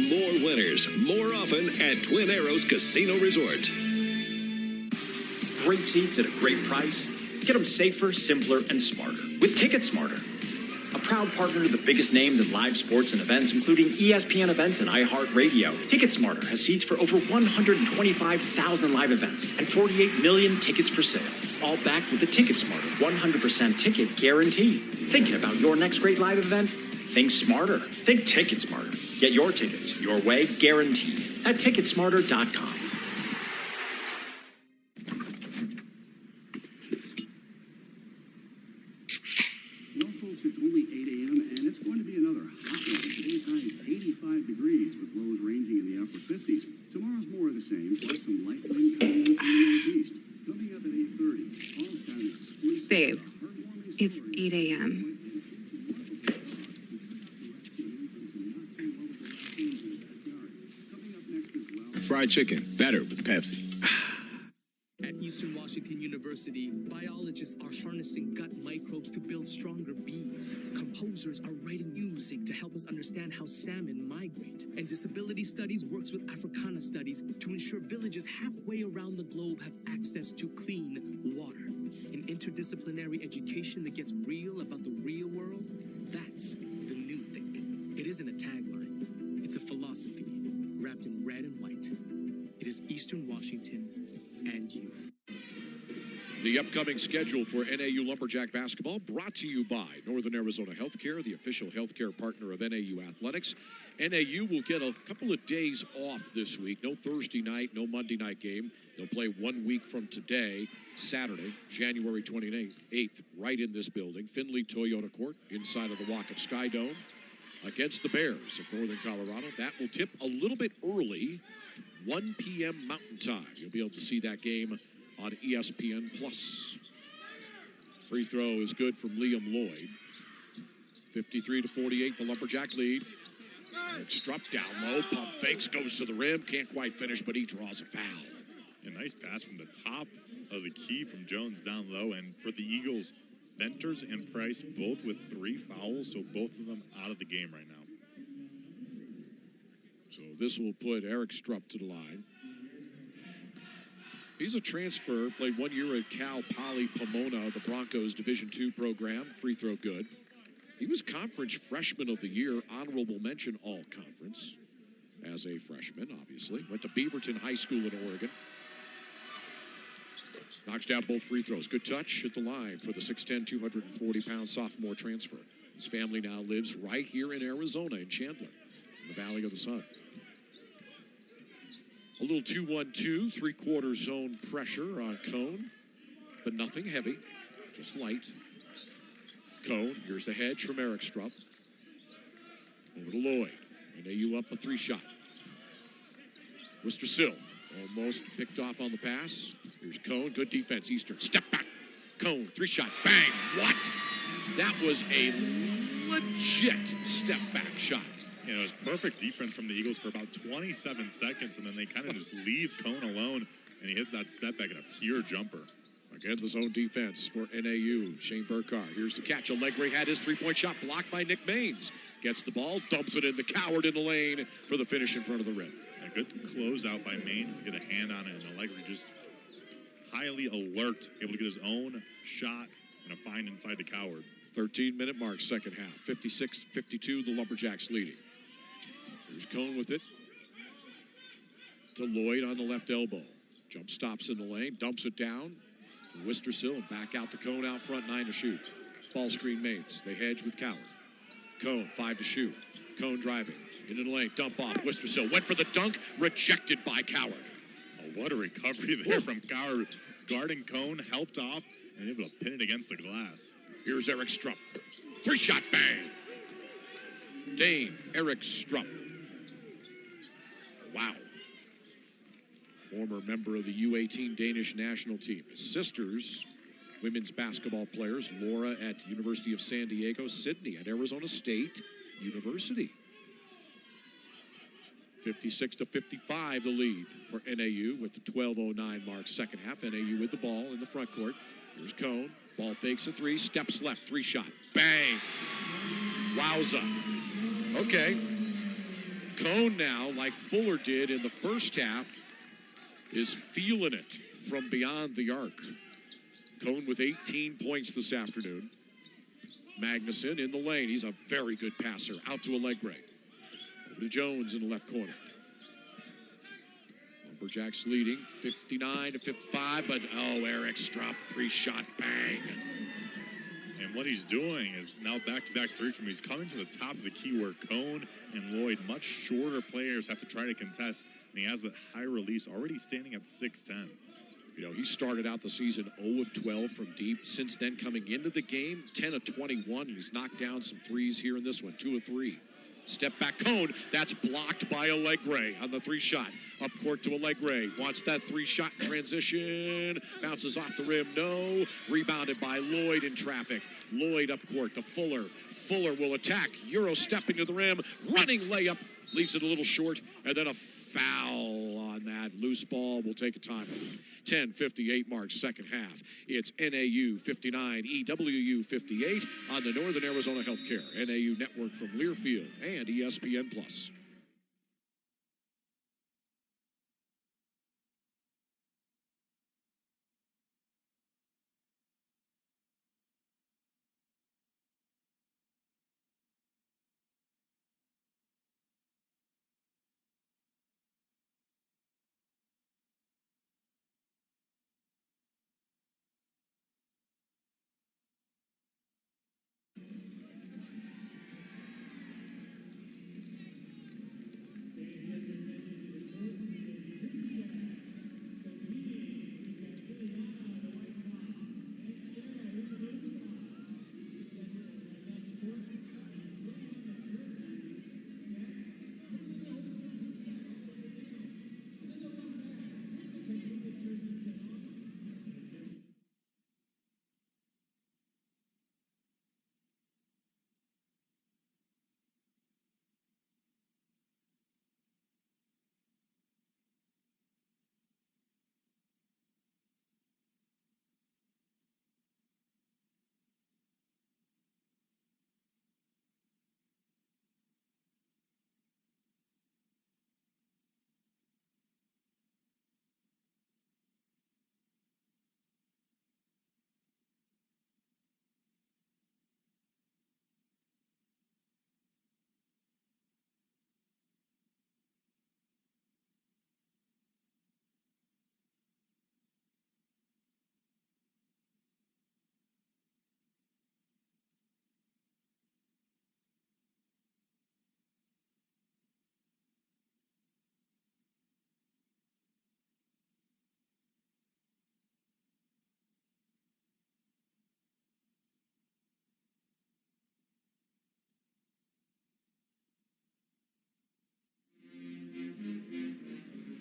J: More winners, more often at Twin Arrows Casino Resort.
L: Great seats at a great price. Get them safer, simpler, and smarter with Ticket Smarter. A
K: proud partner to the biggest names in live sports and events, including ESPN events and iHeartRadio. TicketSmarter has seats for over 125,000 live events and 48 million tickets for sale, all backed with the TicketSmarter 100% ticket guarantee. Thinking about your next great live event? Think smarter. Think TicketSmarter. Get your tickets your way, guaranteed, at TicketSmarter.com.
L: Well, folks, it's only 8 a.m. and it's going to be another hot one. Today's high is 85 degrees with lows ranging in the upper 50s. Tomorrow's more of the same, plus some light wind coming in from the northeast. Coming up at 8:30, all kind of squeeze.
M: Babe, it's 8 a.m.
D: Fried chicken, better with Pepsi.
N: At Eastern Washington University, biologists are harnessing gut microbes to build stronger bees. Composers are writing music to help us understand how salmon migrate. And Disability Studies works with Africana Studies to ensure villages halfway around the globe have access to clean water. An interdisciplinary education that gets real about the real world, that's the new thing. It isn't a tagline, it's a philosophy wrapped in red and white. It is Eastern Washington and you.
A: The upcoming schedule for NAU Lumberjack basketball brought to you by Northern Arizona Healthcare, the official healthcare partner of NAU Athletics. NAU will get a couple of days off this week. No Thursday night, no Monday night game. They'll play 1 week from today, Saturday, January 28th, right in this building, Findlay Toyota Court, inside of the Walkup Sky Dome, against the Bears of Northern Colorado. That will tip a little bit early, 1 p.m. Mountain Time. You'll be able to see that game on ESPN+. Free throw is good from Liam Lloyd. 53-48, the Lumberjack lead. Struck down low, pump fakes, goes to the rim, can't quite finish, but he draws a foul.
B: A nice pass from the top of the key from Jones down low, and for the Eagles, Venters and Price both with 3 fouls, so both of them out of the game right now.
A: So this will put Eric Strupp to the line. He's a transfer, played 1 year at Cal Poly Pomona, the Broncos Division II program. Free throw good. He was Conference Freshman of the Year, honorable mention all-conference as a freshman, obviously. Went to Beaverton High School in Oregon. Knocks down both free throws. Good touch at the line for the 6'10", 240-pound sophomore transfer. His family now lives right here in Arizona, in Chandler, in the Valley of the Sun. A little 2-1-2, three-quarter zone pressure on Cone, but nothing heavy, just light. Cone, here's the hedge from Eric Strupp. Over to Lloyd. NAU up a 3-shot. Wister-Sill almost picked off on the pass. Here's Cone, good defense. Eastern, step back. Cone, 3-shot, bang. What? That was a legit step-back shot.
B: You know, it was perfect defense from the Eagles for about 27 seconds, and then they kind of just leave Cone alone, and he hits that step back in a pure jumper.
A: Again, the zone defense for NAU. Shane Burkhardt. Here's the catch. Allegre had his three-point shot blocked by Nick Maines. Gets the ball, dumps it in. The Coward in the lane for the finish in front of the rim.
B: A good closeout by Maines to get a hand on it, and Allegre just highly alert, able to get his own shot and a find inside the Coward.
A: 13-minute mark, second half. 56-52, the Lumberjacks leading. Here's Cone with it. To Lloyd on the left elbow. Jump stops in the lane, dumps it down. To Wister-Sill and back out to Cone out front, 9 to shoot. Ball screen Maines. They hedge with Coward. Cone, 5 to shoot. Cone driving. Into the lane, dump off. Wister-Sill went for the dunk, rejected by Coward.
B: Oh, what a recovery there from Coward. Guarding Cone, helped off, and able to pin it against the glass.
A: Here's Eric Strupp. 3-shot bang. Dane, Eric Strupp. Wow. Former member of the U18 Danish national team. His sisters, women's basketball players, Laura at University of San Diego, Sydney at Arizona State University. 56-55 the lead for NAU with the 12:09 mark second half. NAU with the ball in the front court. Here's Cone. Ball fakes a 3, steps left, 3-shot. Bang! Wowza. Okay. Cone now, like Fuller did in the first half, is feeling it from beyond the arc. Cone with 18 points this afternoon. Magnuson in the lane. He's a very good passer. Out to Allegre. Over to Jones in the left corner. Lumberjacks leading 59-55, but Eric Strupp, 3-shot bang.
B: And what he's doing is now back-to-back threes from him. He's coming to the top of the key where Cone and Lloyd, much shorter players, have to try to contest. And he has that high release already standing at 6'10".
A: He started out the season 0 of 12 from deep. Since then, coming into the game, 10 of 21. And he's knocked down some threes here in this one, 2 of 3. Step back Cone. That's blocked by Allegre on the 3-shot. Up court to Allegre. Wants that 3-shot transition. Bounces off the rim. No. Rebounded by Lloyd in traffic. Lloyd up court to Fuller. Fuller will attack. Euro stepping to the rim. Running layup. Leaves it a little short. And then a foul on that. Loose ball. Will take a timeout. 10:58 marks second half. It's NAU 59, EWU 58 on the Northern Arizona Healthcare NAU Network from Learfield and ESPN Plus.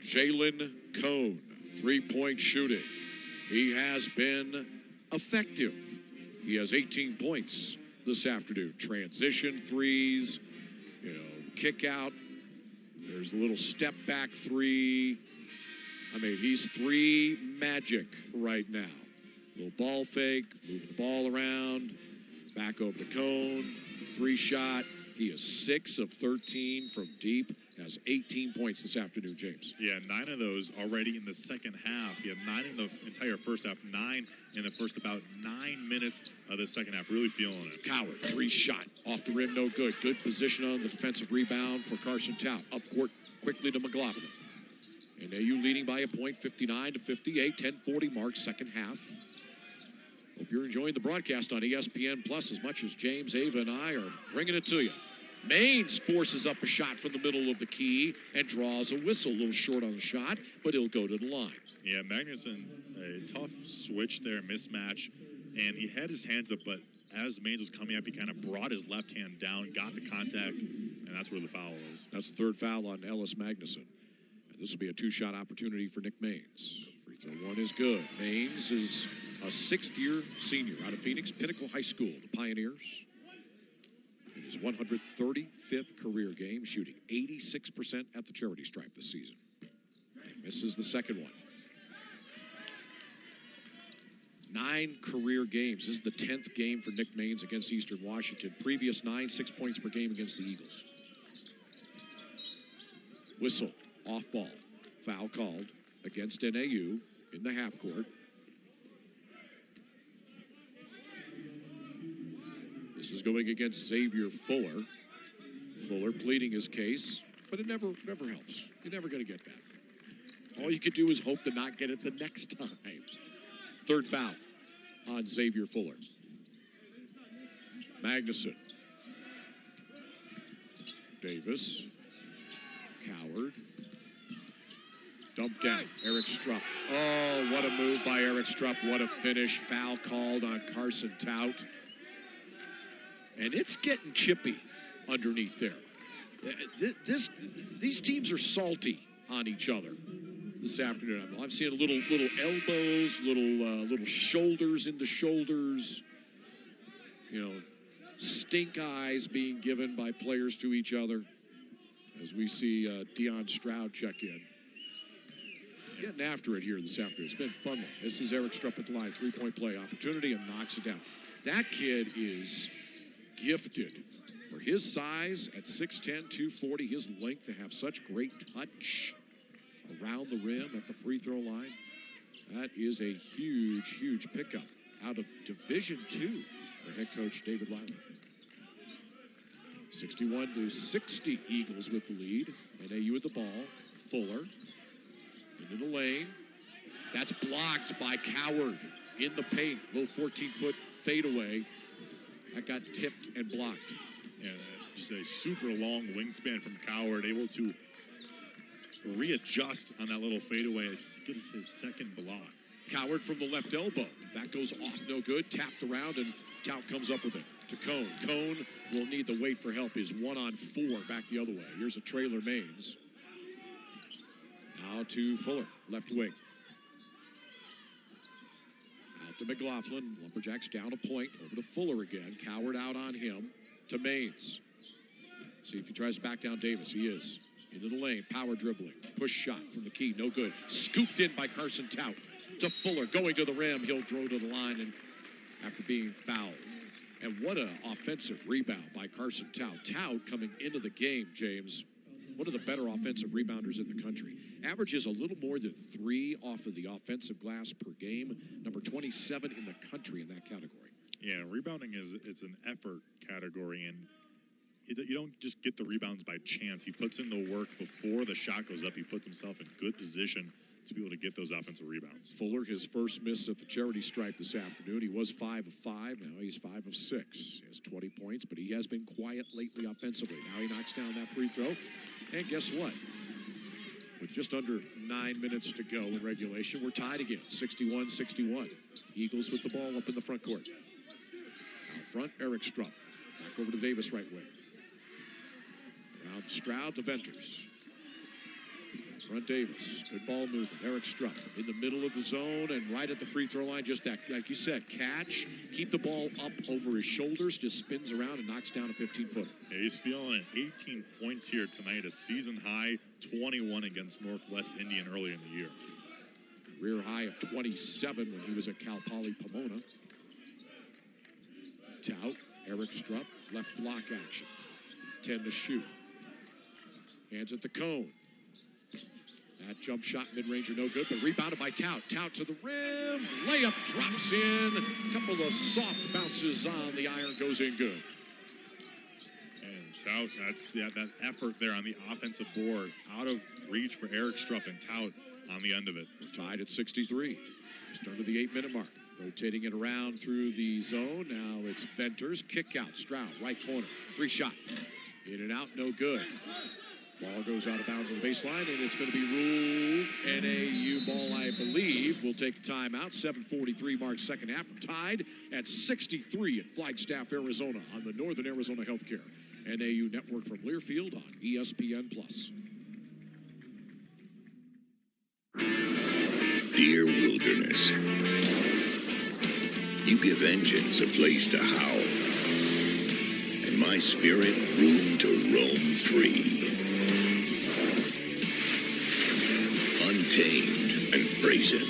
A: Jalen Cone, 3-point shooting. He has been effective. He has 18 points this afternoon. Transition threes, kick out. There's a little step back 3. He's 3 magic right now. Little ball fake, moving the ball around, back over to Cone, 3-shot. He is 6 of 13 from deep. Has 18 points this afternoon, James.
B: Yeah, 9 of those already in the second half. He had 9 in the entire first half, 9 in the first about 9 minutes of the second half. Really feeling it.
A: Coward, 3-shot. Off the rim, no good. Good position on the defensive rebound for Carson Tout. Up court quickly to McLaughlin. And NAU leading by a point, 59-58, 10:40 mark, second half. Hope you're enjoying the broadcast on ESPN Plus as much as James, Ava, and I are bringing it to you. Maines forces up a shot from the middle of the key and draws a whistle. A little short on the shot, but he'll go to the line.
B: Yeah, Magnuson, a tough switch there, mismatch. And he had his hands up, but as Maines was coming up, he kind of brought his left hand down, got the contact, and that's where the foul is.
A: That's the third foul on Ellis Magnuson. And this will be a 2-shot opportunity for Nick Maines. Free throw 1 is good. Maines is a 6th-year senior out of Phoenix Pinnacle High School, the Pioneers. In his 135th career game, shooting 86% at the charity stripe this season. He misses the second one. 9 career games. This is the 10th game for Nick Maines against Eastern Washington. Previous 9, 6 points per game against the Eagles. Whistle, off ball. Foul called against NAU in the half court. The This is going against Xavier Fuller. Fuller pleading his case, but it never helps. You're never going to get that. All you could do is hope to not get it the next time. Third foul on Xavier Fuller. Magnuson. Davis. Coward. Dumped down. Eric Strupp. Oh, what a move by Eric Strupp. What a finish. Foul called on Carson Tout. And it's getting chippy underneath there. These teams are salty on each other this afternoon. I'm seeing little elbows, little shoulders into shoulders. You know, stink eyes being given by players to each other as we see Deion Stroud check in. Getting after it here this afternoon. It's been fun. This is Eric Strupp at the line. 3-point play opportunity and knocks it down. That kid is gifted for his size at 6'10", 240, his length to have such great touch around the rim at the free throw line. That is a huge, huge pickup out of Division II for head coach David Lyman. 61-60 Eagles with the lead. NAU with the ball. Fuller into the lane. That's blocked by Coward in the paint. Little 14-foot fadeaway. That got tipped and blocked.
B: Yeah, just a super long wingspan from Coward, able to readjust on that little fadeaway. Gets his second block.
A: Coward from the left elbow. That goes off, no good. Tapped around, and Tout comes up with it to Cone. Cone will need to wait for help. He's 1-on-4 back the other way. Here's a trailer Maines. Now to Fuller, left wing. Out to McLaughlin. Lumberjacks down a point. Over to Fuller again. Coward out on him. To Maines. See if he tries to back down Davis. He is. Into the lane. Power dribbling. Push shot from the key. No good. Scooped in by Carson Tout. To Fuller. Going to the rim. He'll throw to the line and after being fouled. And what an offensive rebound by Carson Tout. Tout coming into the game, James. One of the better offensive rebounders in the country. Averages a little more than 3 off of the offensive glass per game. Number 27 in the country in that category.
B: Yeah, rebounding it's an effort category, and you don't just get the rebounds by chance. He puts in the work before the shot goes up. He puts himself in good position to be able to get those offensive rebounds.
A: Fuller, his first miss at the charity stripe this afternoon. He was 5 of 5. Now he's 5 of 6. He has 20 points, but he has been quiet lately offensively. Now he knocks down that free throw. And guess what? With just under 9 minutes to go in regulation, we're tied again, 61-61. Eagles with the ball up in the front court. Out front, Eric Strupp. Back over to Davis, right wing. Around Stroud to Venters. Front Davis. Good ball movement. Eric Strupp in the middle of the zone and right at the free throw line. Just that, like you said, catch, keep the ball up over his shoulders, just spins around and knocks down a 15-footer.
B: Yeah, he's feeling it. 18 points here tonight, a season high 21 against Northwest Indian early in the year.
A: Career high of 27 when he was at Cal Poly Pomona. Tout, Eric Strupp, left block action. 10 to shoot. Hands at the Cone. That jump shot mid-ranger no good, but rebounded by Tout. Tout to the rim. Layup drops in. A couple of soft bounces on the iron, goes in good.
B: And Tout, that's that effort there on the offensive board. Out of reach for Eric Strupp and Tout on the end of it.
A: We're tied at 63. Just under the 8-minute mark. Rotating it around through the zone. Now it's Venters. Kick out. Stroud, right corner. 3 shot. In and out, no good. Ball goes out of bounds on the baseline, and it's going to be ruled NAU ball, I believe. We'll take a timeout. 7:43 mark second half. We're tied at 63 at Flagstaff, Arizona on the Northern Arizona Healthcare NAU Network from Learfield on ESPN+.
O: Dear Wilderness, you give engines a place to howl, and my spirit room to roam free. Untamed and brazen.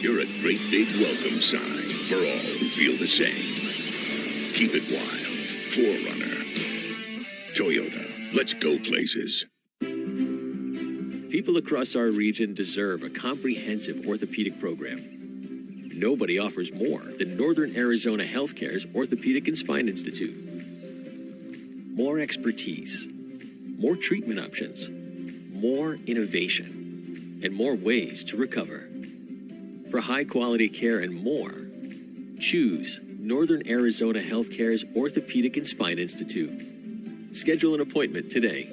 O: You're a great big welcome sign for all who feel the same. Keep it wild. 4Runner. Toyota. Let's go places.
F: People across our region deserve a comprehensive orthopedic program. Nobody offers more than Northern Arizona Healthcare's Orthopedic and Spine Institute. More expertise, more treatment options, more innovation, and more ways to recover. For high-quality care and more, choose Northern Arizona Healthcare's Orthopedic and Spine Institute. Schedule an appointment today.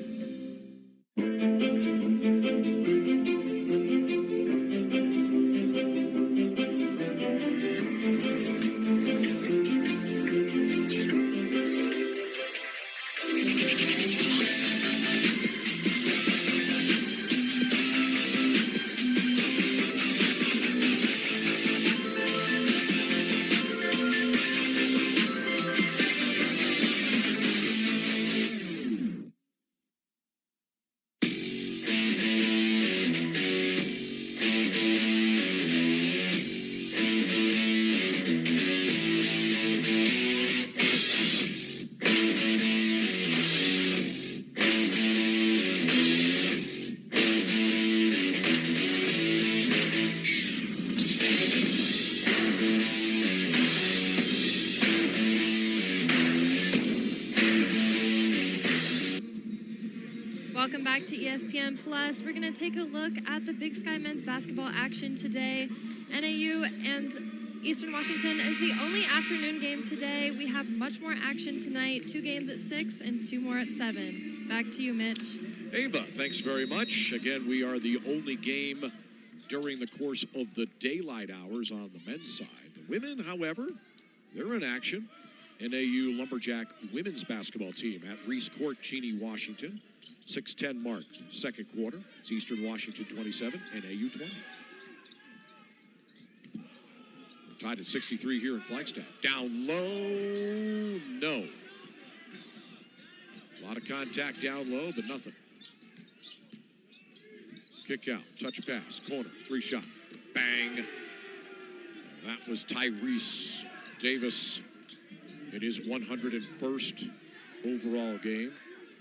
C: Welcome back to ESPN Plus. We're going to take a look at the Big Sky men's basketball action today. NAU and Eastern Washington is the only afternoon game today. We have much more action tonight. 2 games at 6 and 2 more at 7. Back to you, Mitch.
A: Ava, thanks very much. Again, we are the only game during the course of the daylight hours on the men's side. The women, however, they're in action. NAU Lumberjack women's basketball team at Reese Court, Cheney, Washington. 6:10 mark, second quarter. It's Eastern Washington 27, NAU 20. We're tied at 63 here in Flagstaff. Down low, no. A lot of contact down low, but nothing. Kick out, touch pass, corner, 3-shot, bang. That was Tyrese Davis in his 101st overall game.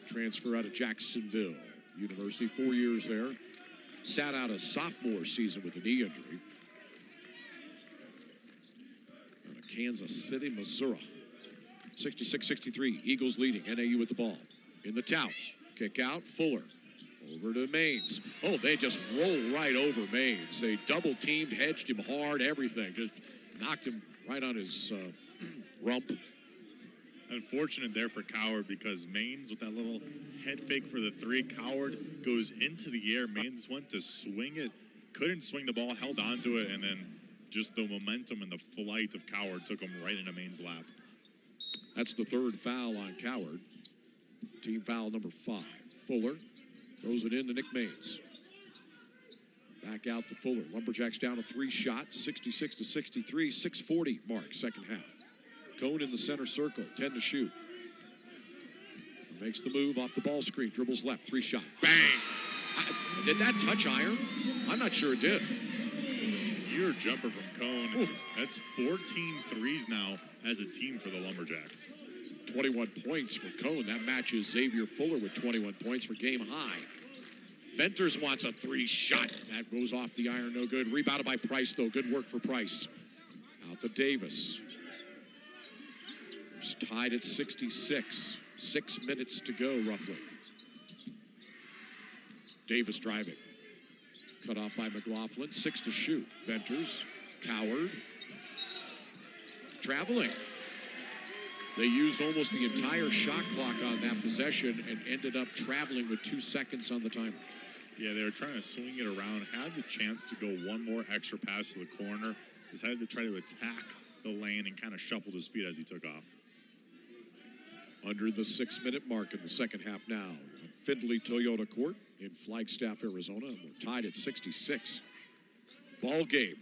A: Transfer out of Jacksonville University, 4 years there. Sat out a sophomore season with a knee injury. Out of Kansas City, Missouri. 66-63, Eagles leading, NAU with the ball. In the tout, kick out, Fuller. Over to Maines. Oh, they just roll right over Maines. They double-teamed, hedged him hard, everything. Just knocked him right on his rump.
B: Unfortunate there for Coward because Maines with that little head fake for the 3. Coward goes into the air. Maines went to swing it, couldn't swing the ball, held onto it, and then just the momentum and the flight of Coward took him right into Maines' lap.
A: That's the 3rd foul on Coward. Team foul number 5. Fuller throws it in to Nick Maines. Back out to Fuller. Lumberjacks down a 3-shot, 66-63, 6:40 mark, second half. Cone in the center circle, 10 to shoot. Makes the move off the ball screen, dribbles left, 3-shot, bang! Did that touch iron? I'm not sure it did.
B: Your jumper from Cone. Ooh. That's 14 threes now as a team for the Lumberjacks.
A: 21 points for Cone. That matches Xavier Fuller with 21 points for game high. Venters wants a 3-shot. That goes off the iron, no good. Rebounded by Price, though. Good work for Price. Out to Davis. It's tied at 66. 6 minutes to go, roughly. Davis driving. Cut off by McLaughlin. 6 to shoot. Venters. Coward. Traveling. They used almost the entire shot clock on that possession and ended up traveling with 2 seconds on the timer.
B: Yeah, they were trying to swing it around. Had the chance to go one more extra pass to the corner. Decided to try to attack the lane and kind of shuffled his feet as he took off.
A: Under the 6-minute mark in the second half now. Findlay Toyota Court in Flagstaff, Arizona. We're tied at 66. Ball game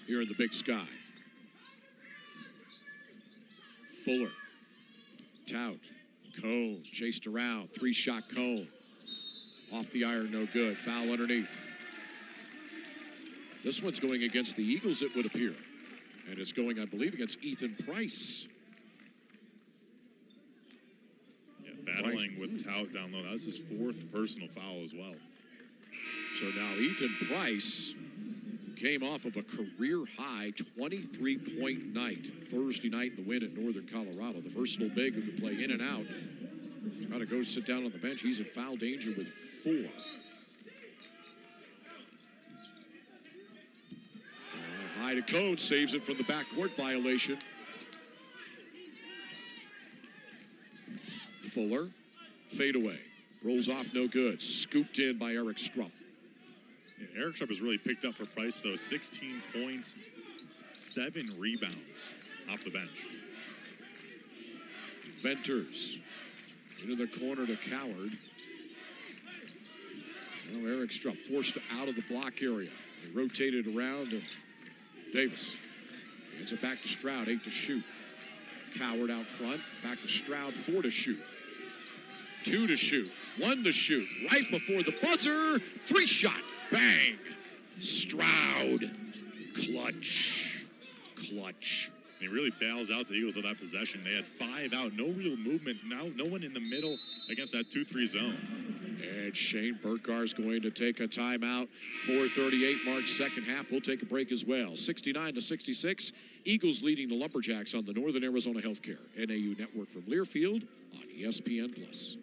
A: here in the Big Sky. Fuller. Tout. Cone. Chased around. 3-shot Cone. Off the iron, no good. Foul underneath. This one's going against the Eagles, it would appear. And it's going, I believe, against Ethan Price.
B: Battling with Tout down low. That was his 4th personal foul as well.
A: So now Ethan Price came off of a career-high 23-point night Thursday night in the win at Northern Colorado. The versatile big who can play in and out. He's got to go sit down on the bench. He's in foul danger with 4. High to Code, saves it from the backcourt violation. Fuller, fadeaway, rolls off, no good. Scooped in by Eric Strupp.
B: Yeah, Eric Strupp has really picked up for Price, though. 16 points, 7 rebounds off the bench.
A: Venters into the corner to Coward. Now Eric Strupp forced out of the block area. He rotated around to Davis. Hands it back to Stroud, 8 to shoot. Coward out front, back to Stroud, 4 to shoot. 2 to shoot, 1 to shoot. Right before the buzzer, 3-shot, bang. Stroud, clutch.
B: And he really bails out the Eagles of that possession. They had 5 out, no real movement. Now no one in the middle against that 2-3 zone.
A: And Shane Burkar's going to take a timeout. 4:38 mark, second half. We'll take a break as well. 69-66. Eagles leading the Lumberjacks on the Northern Arizona Healthcare NAU Network from Learfield on ESPN+.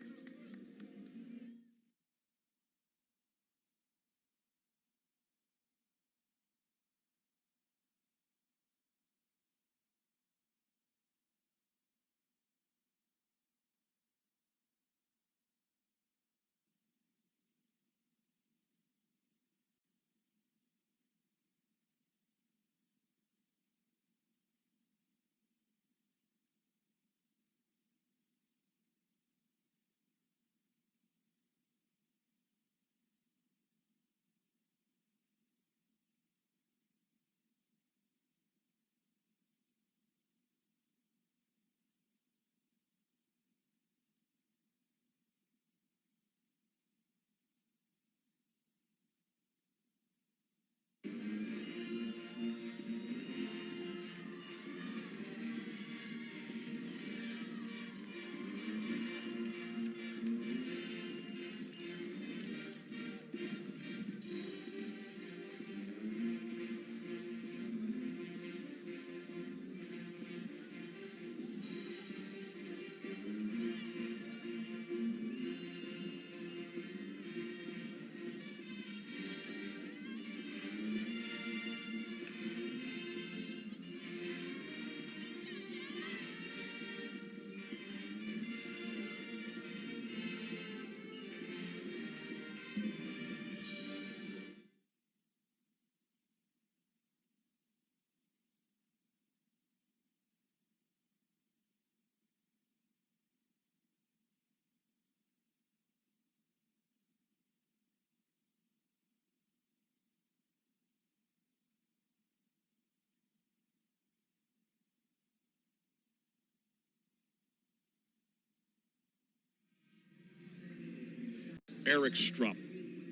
A: Eric Strupp,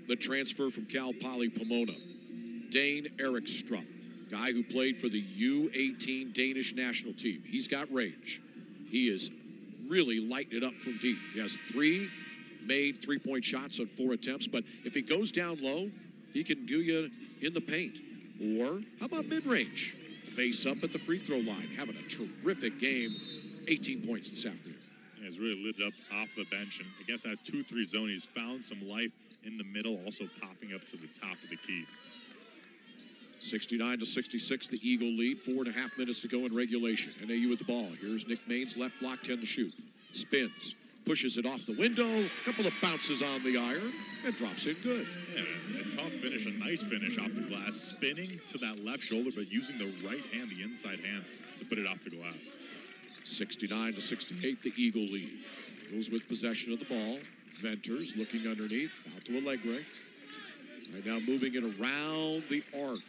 A: the transfer from Cal Poly Pomona. Dane Eric Strupp, guy who played for the U18 Danish national team. He's got range. He is really lighting it up from deep. He has 3 made three-point shots on 4 attempts, but if he goes down low, he can do you in the paint. Or how about mid-range? Face up at the free throw line. Having a terrific game. 18 points this afternoon.
B: Yeah, he's really lit up off the bench, and against that 2-3 zone, he's found some life in the middle, also popping up to the top of the key.
A: 69-66, the Eagle lead. 4.5 minutes to go in regulation. NAU with the ball. Here's Nick Maines, left block, 10 to shoot. Spins, pushes it off the window. A couple of bounces on the iron, and drops in good.
B: Yeah, a tough finish, a nice finish off the glass. Spinning to that left shoulder, but using the right hand, the inside hand, to put it off the glass.
A: 69-68, the Eagle lead. Eagles with possession of the ball. Venters looking underneath, out to Allegre. Right now moving it around the arc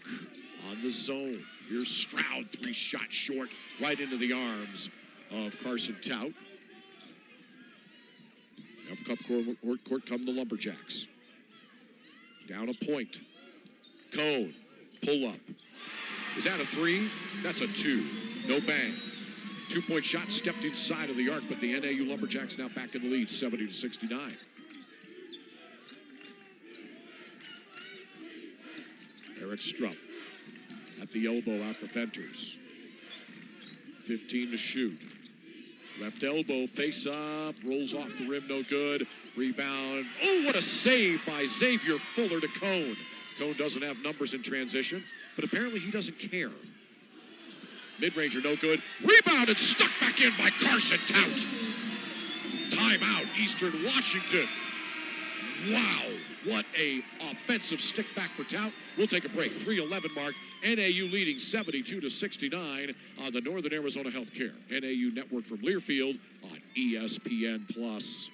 A: on the zone. Here's Stroud, 3 shots short, right into the arms of Carson Tout. Up cup court come the Lumberjacks. Down a point. Cone, pull up. Is that a 3? That's a 2. No bang. 2-point shot stepped inside of the arc, but the NAU Lumberjacks now back in the lead, 70-69. Eric Strupp At the elbow out the Venters. 15 to shoot. Left elbow, face up, rolls off the rim, no good. Rebound. Oh, what a save by Xavier Fuller to Cone. Cone doesn't have numbers in transition, but apparently he doesn't care. Mid-ranger, no good. Rebound and stuck back in by Carson Tout. Timeout, Eastern Washington. Wow, what a offensive stick back for Tout. We'll take a break. 3:11 mark. NAU leading 72-69 on the Northern Arizona Healthcare. NAU Network from Learfield on ESPN+.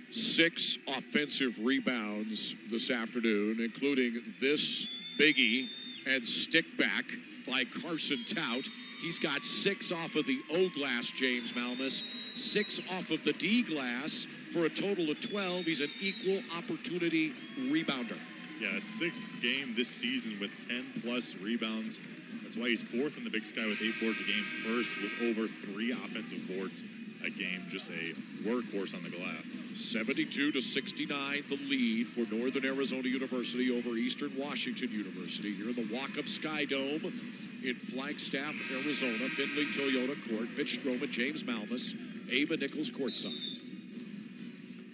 A: Six offensive rebounds this afternoon, including this biggie and stick back by Carson Tout. He's got 6 off of the O glass, James Malmus, 6 off of the D glass for a total of 12. He's an equal opportunity rebounder.
B: Yeah, 6th game this season with 10-plus rebounds. That's why he's 4th in the Big Sky with 8 boards a game, 1st with over 3 offensive boards a game, just a workhorse on the glass.
A: 72-69, the lead for Northern Arizona University over Eastern Washington University here in the Walkup Sky Dome in Flagstaff, Arizona. Findlay Toyota Court, Mitch Stroman, James Malmus, Ava Nichols courtside.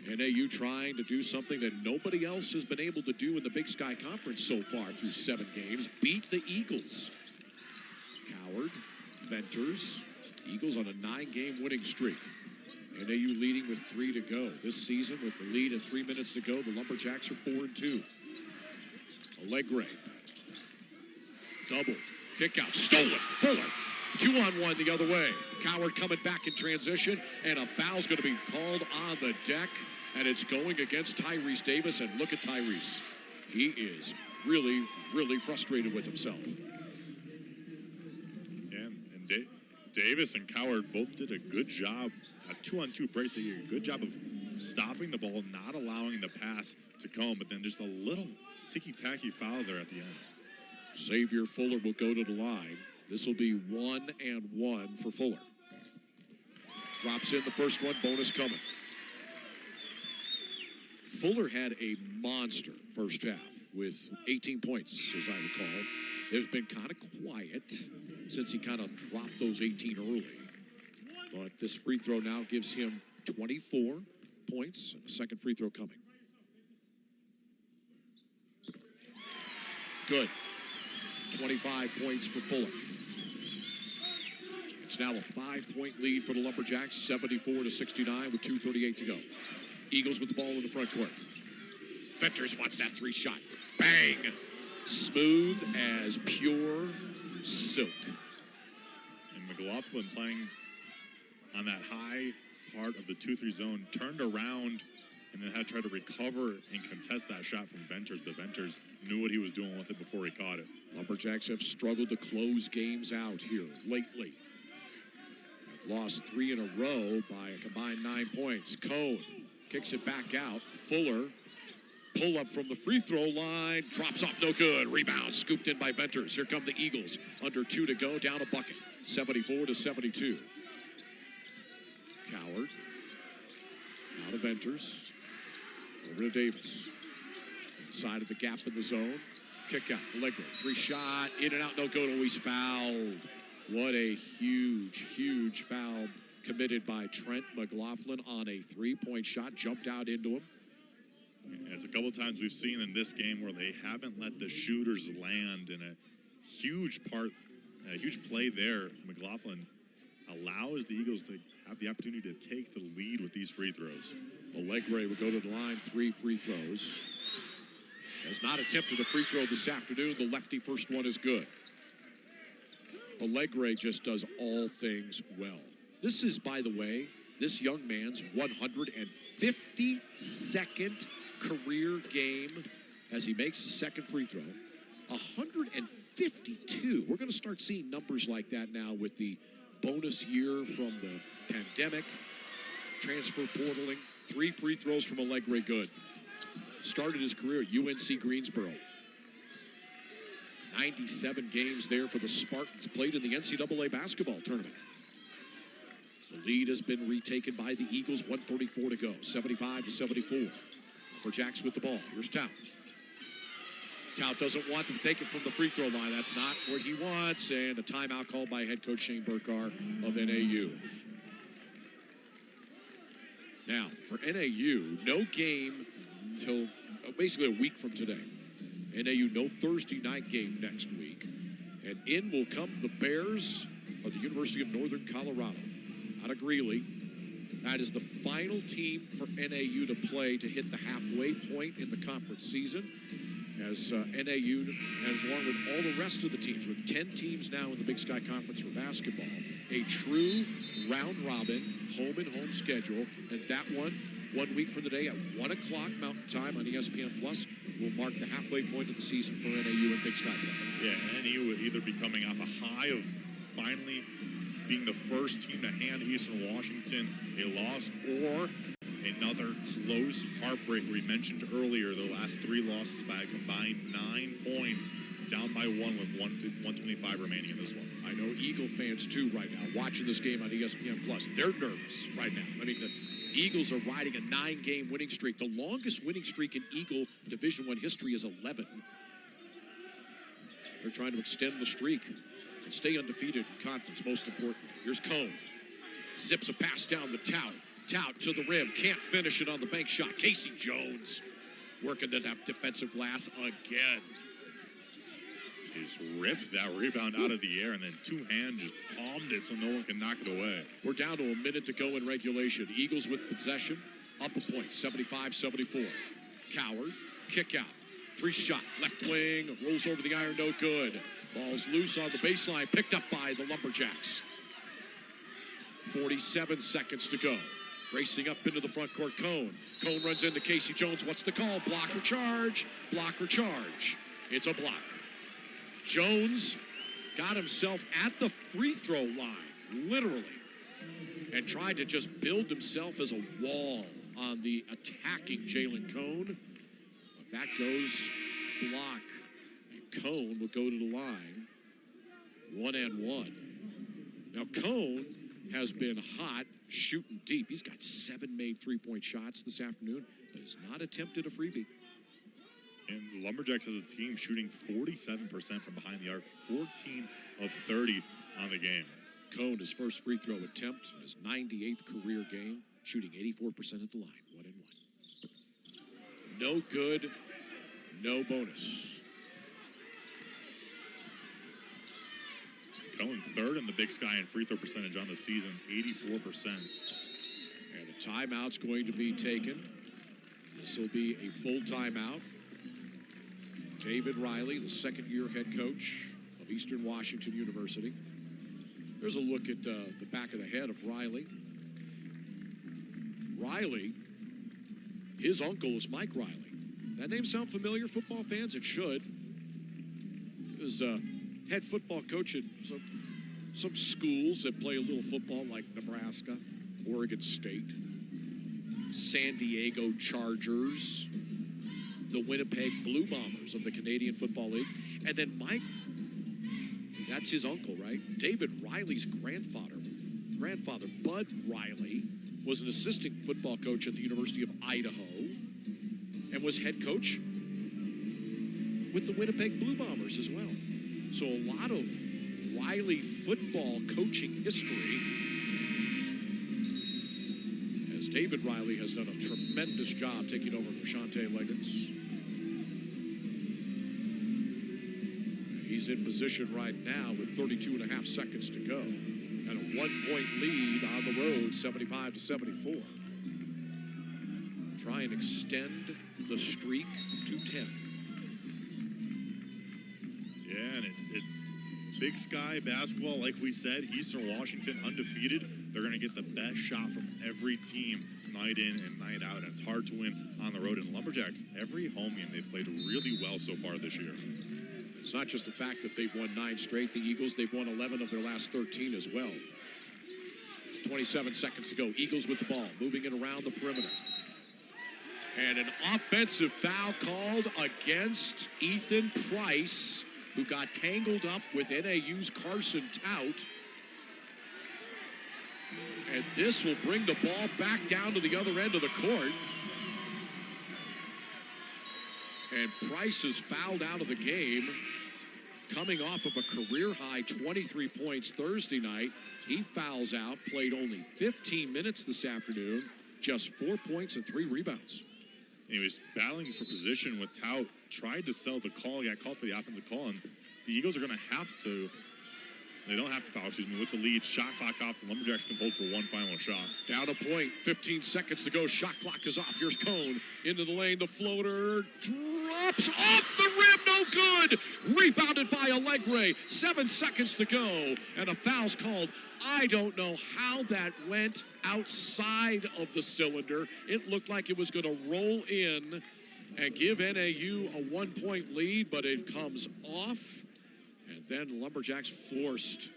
A: NAU trying to do something that nobody else has been able to do in the Big Sky Conference so far through 7 games. Beat the Eagles. Coward, Venters, Eagles on a 9-game winning streak. NAU leading with 3 to go. This season, with the lead and 3 minutes to go, the Lumberjacks are 4-2. Allegre. Double. Kick out. Stolen. Fuller. 2-on-1 the other way. Coward coming back in transition, and a foul's going to be called on the deck, and it's going against Tyrese Davis. And look at Tyrese. He is really, really frustrated with himself.
B: Yeah, and Davis and Coward both did a good job. A 2-on-2 break. They did a good job of stopping the ball, not allowing the pass to come, but then just a little ticky-tacky foul there at the end.
A: Xavier Fuller will go to the line. This will be 1-and-1 for Fuller. Drops in the first one, bonus coming. Fuller had a monster first half with 18 points, as I recall. It's been kind of quiet since he kind of dropped those 18 early. But this free throw now gives him 24 points. Second free throw coming. Good. 25 points for Fuller. It's now a 5-point lead for the Lumberjacks, 74-69 with 2:38 to go. Eagles with the ball in the front court. Venters wants that 3 shot. Bang! Smooth as pure silk.
B: And McLaughlin playing on that high part of the 2-3 zone, turned around and then had to try to recover and contest that shot from Venters, but Venters knew what he was doing with it before he caught it.
A: Lumberjacks have struggled to close games out here lately. Have lost 3 in a row by a combined 9 points. Cone kicks it back out. Fuller Pull up from the free throw line. Drops off, no good. Rebound scooped in by Venters. Here come the Eagles. Under 2 to go. Down a bucket. 74-72. Coward. Out of Venters. Over to Davis. Inside of the gap in the zone. Kick out. Allegro. 3-shot. In and out. No good. Always fouled. What a huge, huge foul committed by Trent McLaughlin on a 3-point shot. Jumped out into him.
B: It's a couple times we've seen in this game where they haven't let the shooters land in a huge play there. McLaughlin allows the Eagles to have the opportunity to take the lead with these free throws.
A: Allegre will go to the line, 3 free throws. Has not attempted a free throw this afternoon. The lefty first one is good. Allegre just does all things well. This is, by the way, this young man's 152nd career game as he makes the second free throw. 152. We're going to start seeing numbers like that now with the bonus year from the pandemic, transfer portaling. 3 free throws from Allegre, good. Started his career at UNC Greensboro. 97 games there for the Spartans. Played in the NCAA basketball tournament. The lead has been retaken by the Eagles. 1:34 to go. 75-74. Jacks with the ball. Here's Tout. Tout doesn't want to take it from the free throw line. That's not what he wants. And a timeout called by head coach Shane Burkar of NAU. Now, for NAU, no game until basically a week from today. NAU, no Thursday night game next week. And in will come the Bears of the University of Northern Colorado. Out of Greeley. That is the final team for NAU to play to hit the halfway point in the conference season. As NAU, as along with all the rest of the teams, with 10 teams now in the Big Sky Conference for basketball, a true round-robin, home-and-home schedule. And that one week from today at 1 o'clock Mountain Time on ESPN Plus, will mark the halfway point of the season for NAU and Big Sky play.
B: Yeah, NAU would either be coming off a high of finally being the first team to hand Eastern Washington a loss, or another close heartbreak. We mentioned earlier the last 3 losses by a combined 9 points, down by 1 with 125 remaining in this one.
A: I know Eagle fans too right now watching this game on ESPN Plus. They're nervous right now. I mean, the Eagles are riding a 9-game winning streak. The longest winning streak in Eagle Division I history is 11. They're trying to extend the streak and stay undefeated in conference, most important. Here's Cone. Zips a pass down the Tout. Tout to the rim. Can't finish it on the bank shot. Casey Jones working to that defensive glass again.
B: Just ripped that rebound out of the air and then 2-hand just palmed it so no one can knock it away.
A: We're down to a minute to go in regulation. Eagles with possession. Up a point. 75-74. Coward. Kick out. 3-shot. Left wing. Rolls over the iron. No good. Ball's loose on the baseline. Picked up by the Lumberjacks. 47 seconds to go. Racing up into the front court. Cone. Cone runs into Casey Jones. What's the call? Block or charge? Block or charge? It's a block. Jones got himself at the free throw line, literally, and tried to just build himself as a wall on the attacking Jalen Cone. But that goes block. And Cone will go to the line. 1-and-1. Now, Cone has been hot shooting deep. He's got 7 made 3-point shots this afternoon, but has not attempted a freebie.
B: And the Lumberjacks as a team shooting 47% from behind the arc, 14 of 30 on the game.
A: Cone, his first free throw attempt, his 98th career game, shooting 84% at the line, 1-and-1. No good, no bonus.
B: Cone third in the Big Sky in free throw percentage on the season, 84%.
A: And a timeout's going to be taken. This will be a full timeout. David Riley, the second-year head coach of Eastern Washington University. There's a look at the back of the head of Riley. Riley, his uncle is Mike Riley. That name sound familiar, football fans? It should. He was head football coach at some schools that play a little football, like Nebraska, Oregon State, San Diego Chargers. the Winnipeg Blue Bombers of the Canadian Football League. And then Mike, that's his uncle, right? David Riley's grandfather, Bud Riley, was an assistant football coach at the University of Idaho and was head coach with the Winnipeg Blue Bombers as well. So a lot of Riley football coaching history, as David Riley has done a tremendous job taking over for Shante Liggins. He's in position right now with 32.5 seconds to go. And a 1-point lead on the road, 75-74. Try and extend the streak to 10.
B: Yeah, and it's Big Sky basketball. Like we said, Eastern Washington undefeated. They're going to get the best shot from every team night in and night out. And it's hard to win on the road. And Lumberjacks, every home game, they've played really well so far this year.
A: It's not just the fact that they've won 9 straight. The Eagles, they've won 11 of their last 13 as well. 27 seconds to go. Eagles with the ball, moving it around the perimeter. And an offensive foul called against Ethan Price, who got tangled up with NAU's Carson Tout. And this will bring the ball back down to the other end of the court. And Price is fouled out of the game, coming off of a career-high 23 points Thursday night. He fouls out, played only 15 minutes this afternoon, just 4 points and 3 rebounds.
B: He was battling for position with Tout, tried to sell the call, got called for the offensive call, and the Eagles are going to have to, they don't have to foul, with the lead, shot clock off, the Lumberjacks can hold for one final shot.
A: Down a point, 15 seconds to go, shot clock is off. Here's Cone into the lane, the floater drops off the rim, no good. Rebounded by Allegre, 7 seconds to go, and a foul's called. I don't know how that went outside of the cylinder. It looked like it was going to roll in and give NAU a 1-point lead, but it comes off. And then Lumberjacks forced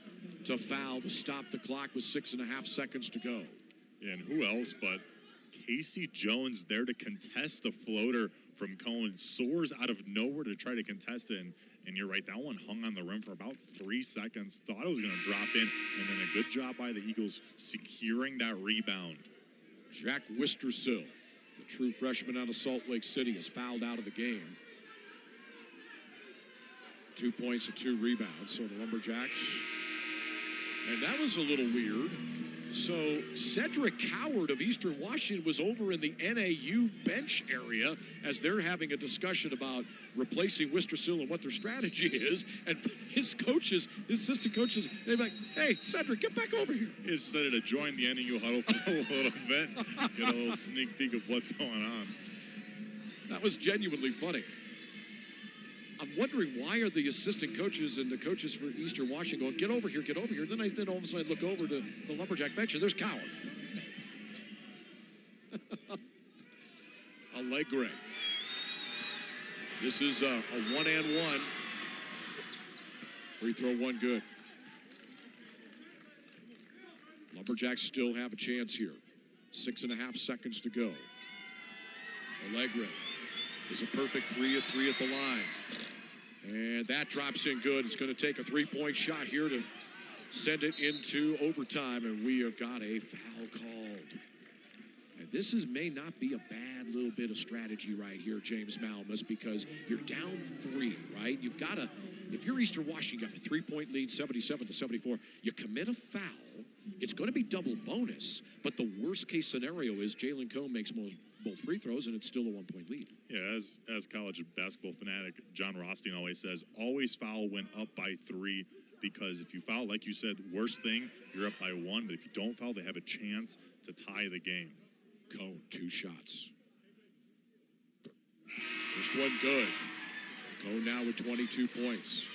A: to foul to stop the clock with 6.5 seconds to go.
B: Yeah, and who else but Casey Jones there to contest the floater from Cohen. Soars out of nowhere to try to contest it. And you're right, that one hung on the rim for about 3 seconds. Thought it was going to drop in. And then a good job by the Eagles securing that rebound.
A: Jack Wistersill, the true freshman out of Salt Lake City, is fouled out of the game. 2 points and 2 rebounds. So the Lumberjacks. And that was a little weird. So Cedric Coward of Eastern Washington was over in the NAU bench area as they're having a discussion about replacing Wistersill and what their strategy is. And his coaches, his assistant coaches, they're like, hey, Cedric, get back over here.
B: He decided to join the NAU huddle for a little bit, get a little sneak peek of what's going on.
A: That was genuinely funny. I'm wondering, why are the assistant coaches and the coaches for Eastern Washington going, get over here, get over here. Then all of a sudden look over to the Lumberjack bench, and there's Coward. Allegre. This is a 1-and-1. Free throw, 1 good. Lumberjacks still have a chance here. 6.5 seconds to go. Allegre is a perfect 3 of 3 at the line. And that drops in good. It's going to take a 3-point shot here to send it into overtime, and we have got a foul called. And this may not be a bad little bit of strategy right here, James Malmus, because you're down 3, right? You've got to, if you're Eastern Washington, you got a 3-point lead, 77-74. You commit a foul, it's going to be double bonus, but the worst case scenario is Jalen Cone makes both free throws, and it's still a 1-point lead.
B: Yeah, as college basketball fanatic John Rothstein always says, always foul when up by 3, because if you foul, like you said, worst thing, you're up by 1, but if you don't foul, they have a chance to tie the game.
A: Cone, 2 shots. First one good. Cone now with 22 points.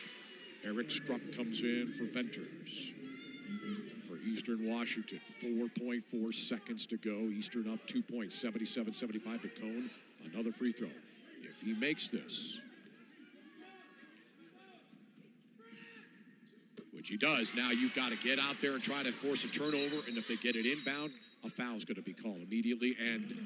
A: Eric Struck comes in for Venters. For Eastern Washington, 4.4 seconds to go. Eastern up 2 points, 77-75 to Cone. Another free throw. If he makes this, which he does, now you've got to get out there and try to force a turnover, and if they get it inbound, a foul is going to be called immediately. And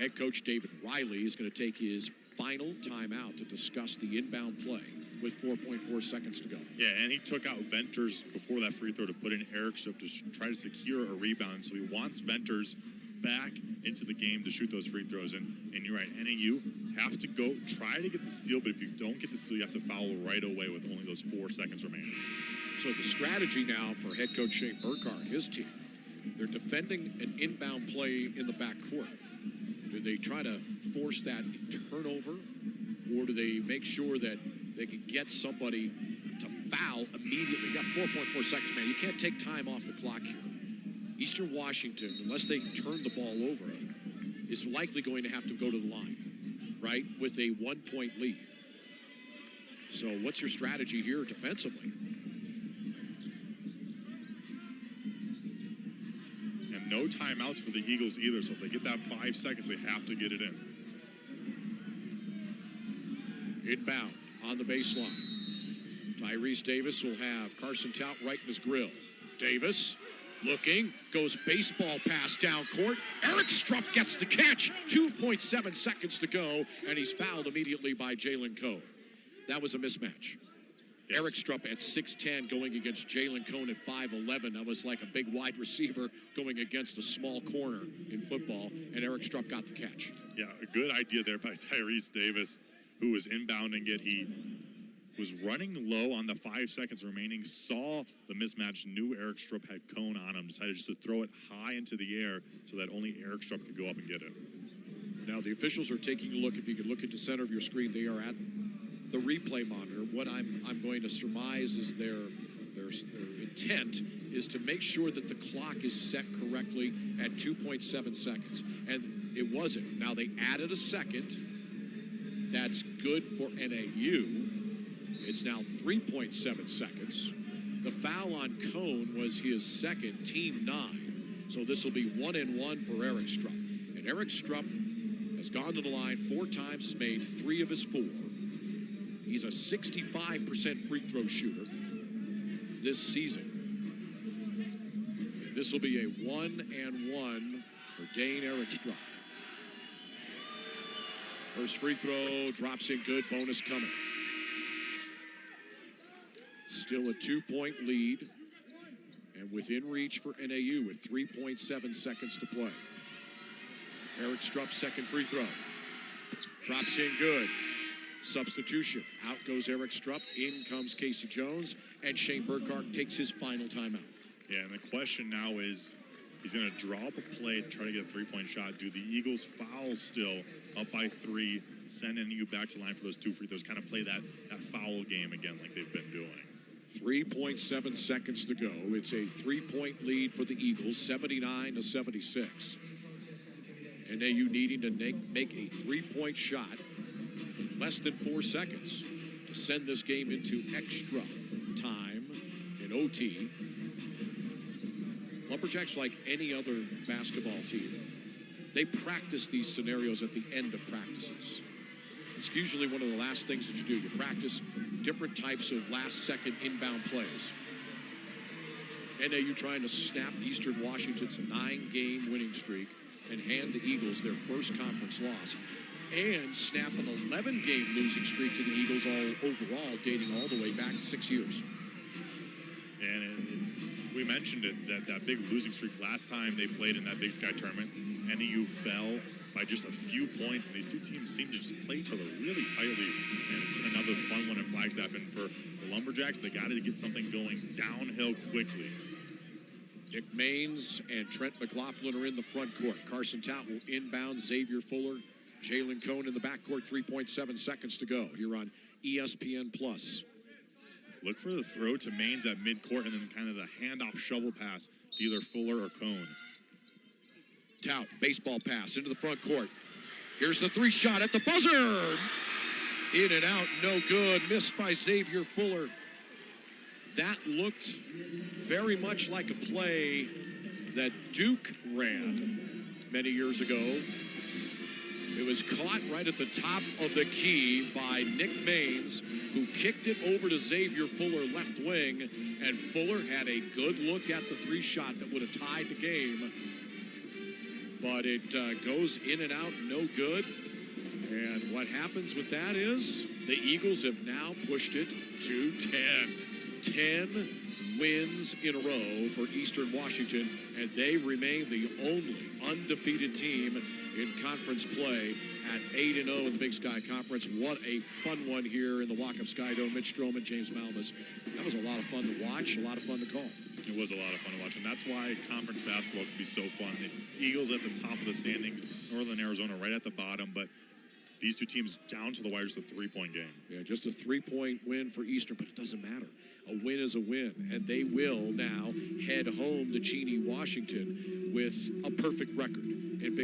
A: Head coach David Riley is going to take his final timeout to discuss the inbound play with 4.4 seconds to go.
B: Yeah, and he took out Venters before that free throw to put in Eric Strupp to try to secure a rebound. So he wants Venters back into the game to shoot those free throws. And you're right, NAU have to go try to get the steal, but if you don't get the steal, you have to foul right away with only those 4 seconds remaining.
A: So the strategy now for head coach Shane Burkhart, his team, they're defending an inbound play in the backcourt. Do they try to force that turnover, or do they make sure that they can get somebody to foul immediately? You got 4.4 seconds, man. You can't take time off the clock here. Eastern Washington, unless they turn the ball over, is likely going to have to go to the line, right, with a 1-point lead. So what's your strategy here defensively?
B: And no timeouts for the Eagles either, so if they get that 5 seconds, they have to get it in.
A: Inbound on the baseline. Tyrese Davis will have Carson Tout right in his grill. Davis looking, goes baseball pass down court. Eric Strupp gets the catch. 2.7 seconds to go, and he's fouled immediately by Jalen Cone. That was a mismatch. Yes. Eric Strupp at 6'10", going against Jalen Cone at 5'11". That was like a big wide receiver going against a small corner in football, and Eric Strupp got the catch.
B: Yeah, a good idea there by Tyrese Davis, who was inbounding it. He was running low on the 5 seconds remaining, saw the mismatch, knew Eric Strupp had Cone on him, decided just to throw it high into the air so that only Eric Strupp could go up and get it.
A: Now the officials are taking a look. If you could look at the center of your screen, they are at the replay monitor. What I'm going to surmise is their intent is to make sure that the clock is set correctly at 2.7 seconds. And it wasn't. Now they added a second. That's good for NAU. It's now 3.7 seconds. The foul on Cone was his second, team 9. So this will be 1-and-1 for Eric Strupp. And Eric Strupp has gone to the line 4 times, has made 3 of his 4. He's a 65% free throw shooter this season. This will be a 1-and-1 for Dane Eric Strupp. First free throw, drops in good, bonus coming. Still a 2-point lead, and within reach for NAU with 3.7 seconds to play. Eric Strupp's second free throw. Drops in good. Substitution. Out goes Eric Strupp. In comes Casey Jones, and Shane Burkhart takes his final timeout.
B: Yeah, and the question now is, he's going to draw up a play to try to get a 3-point shot. Do the Eagles foul still up by 3, send NAU back to the line for those 2 free throws, kind of play that foul game again like they've been doing?
A: 3.7 seconds to go. It's a 3-point lead for the Eagles, 79-76. NAU needing to make a 3-point shot in less than 4 seconds to send this game into extra time in OT. Lumberjacks, like any other basketball team, they practice these scenarios at the end of practices. It's usually one of the last things that you do. You practice different types of last-second inbound plays. NAU trying to snap Eastern Washington's 9-game winning streak and hand the Eagles their first conference loss, and snap an 11-game losing streak to the Eagles overall, dating all the way back 6 years.
B: And we mentioned it, that big losing streak last time they played in that Big Sky tournament. NAU fell by just a few points, and these two teams seem to just play each other really tightly. And it's been another fun one in Flagstaff. And for the Lumberjacks, they got to get something going downhill quickly.
A: Nick Maines and Trent McLaughlin are in the front court. Carson Tout will inbound. Xavier Fuller, Jalen Cone in the backcourt. 3.7 seconds to go here on ESPN+.
B: Look for the throw to Maines at midcourt, and then kind of the handoff shovel pass to either Fuller or Cone.
A: Tout, baseball pass into the front court. Here's the 3-shot at the buzzer. In and out, no good. Missed by Xavier Fuller. That looked very much like a play that Duke ran many years ago. It was caught right at the top of the key by Nick Maines, who kicked it over to Xavier Fuller, left wing, and Fuller had a good look at the 3-shot that would have tied the game. but it goes in and out, no good. And what happens with that is the Eagles have now pushed it to 10. 10 wins in a row for Eastern Washington, and they remain the only undefeated team in conference play at 8-0 in the Big Sky Conference. What a fun one here in the Walk-Up Sky Dome. Mitch Stroman, James Malmus. That was a lot of fun to watch, a lot of fun to call.
B: It was a lot of fun to watch, and that's why conference basketball can be so fun. The Eagles at the top of the standings, Northern Arizona right at the bottom, but these two teams down to the wire, just a 3-point game.
A: Yeah, just a 3-point win for Eastern, but it doesn't matter. A win is a win, and they will now head home to Cheney, Washington with a perfect record. And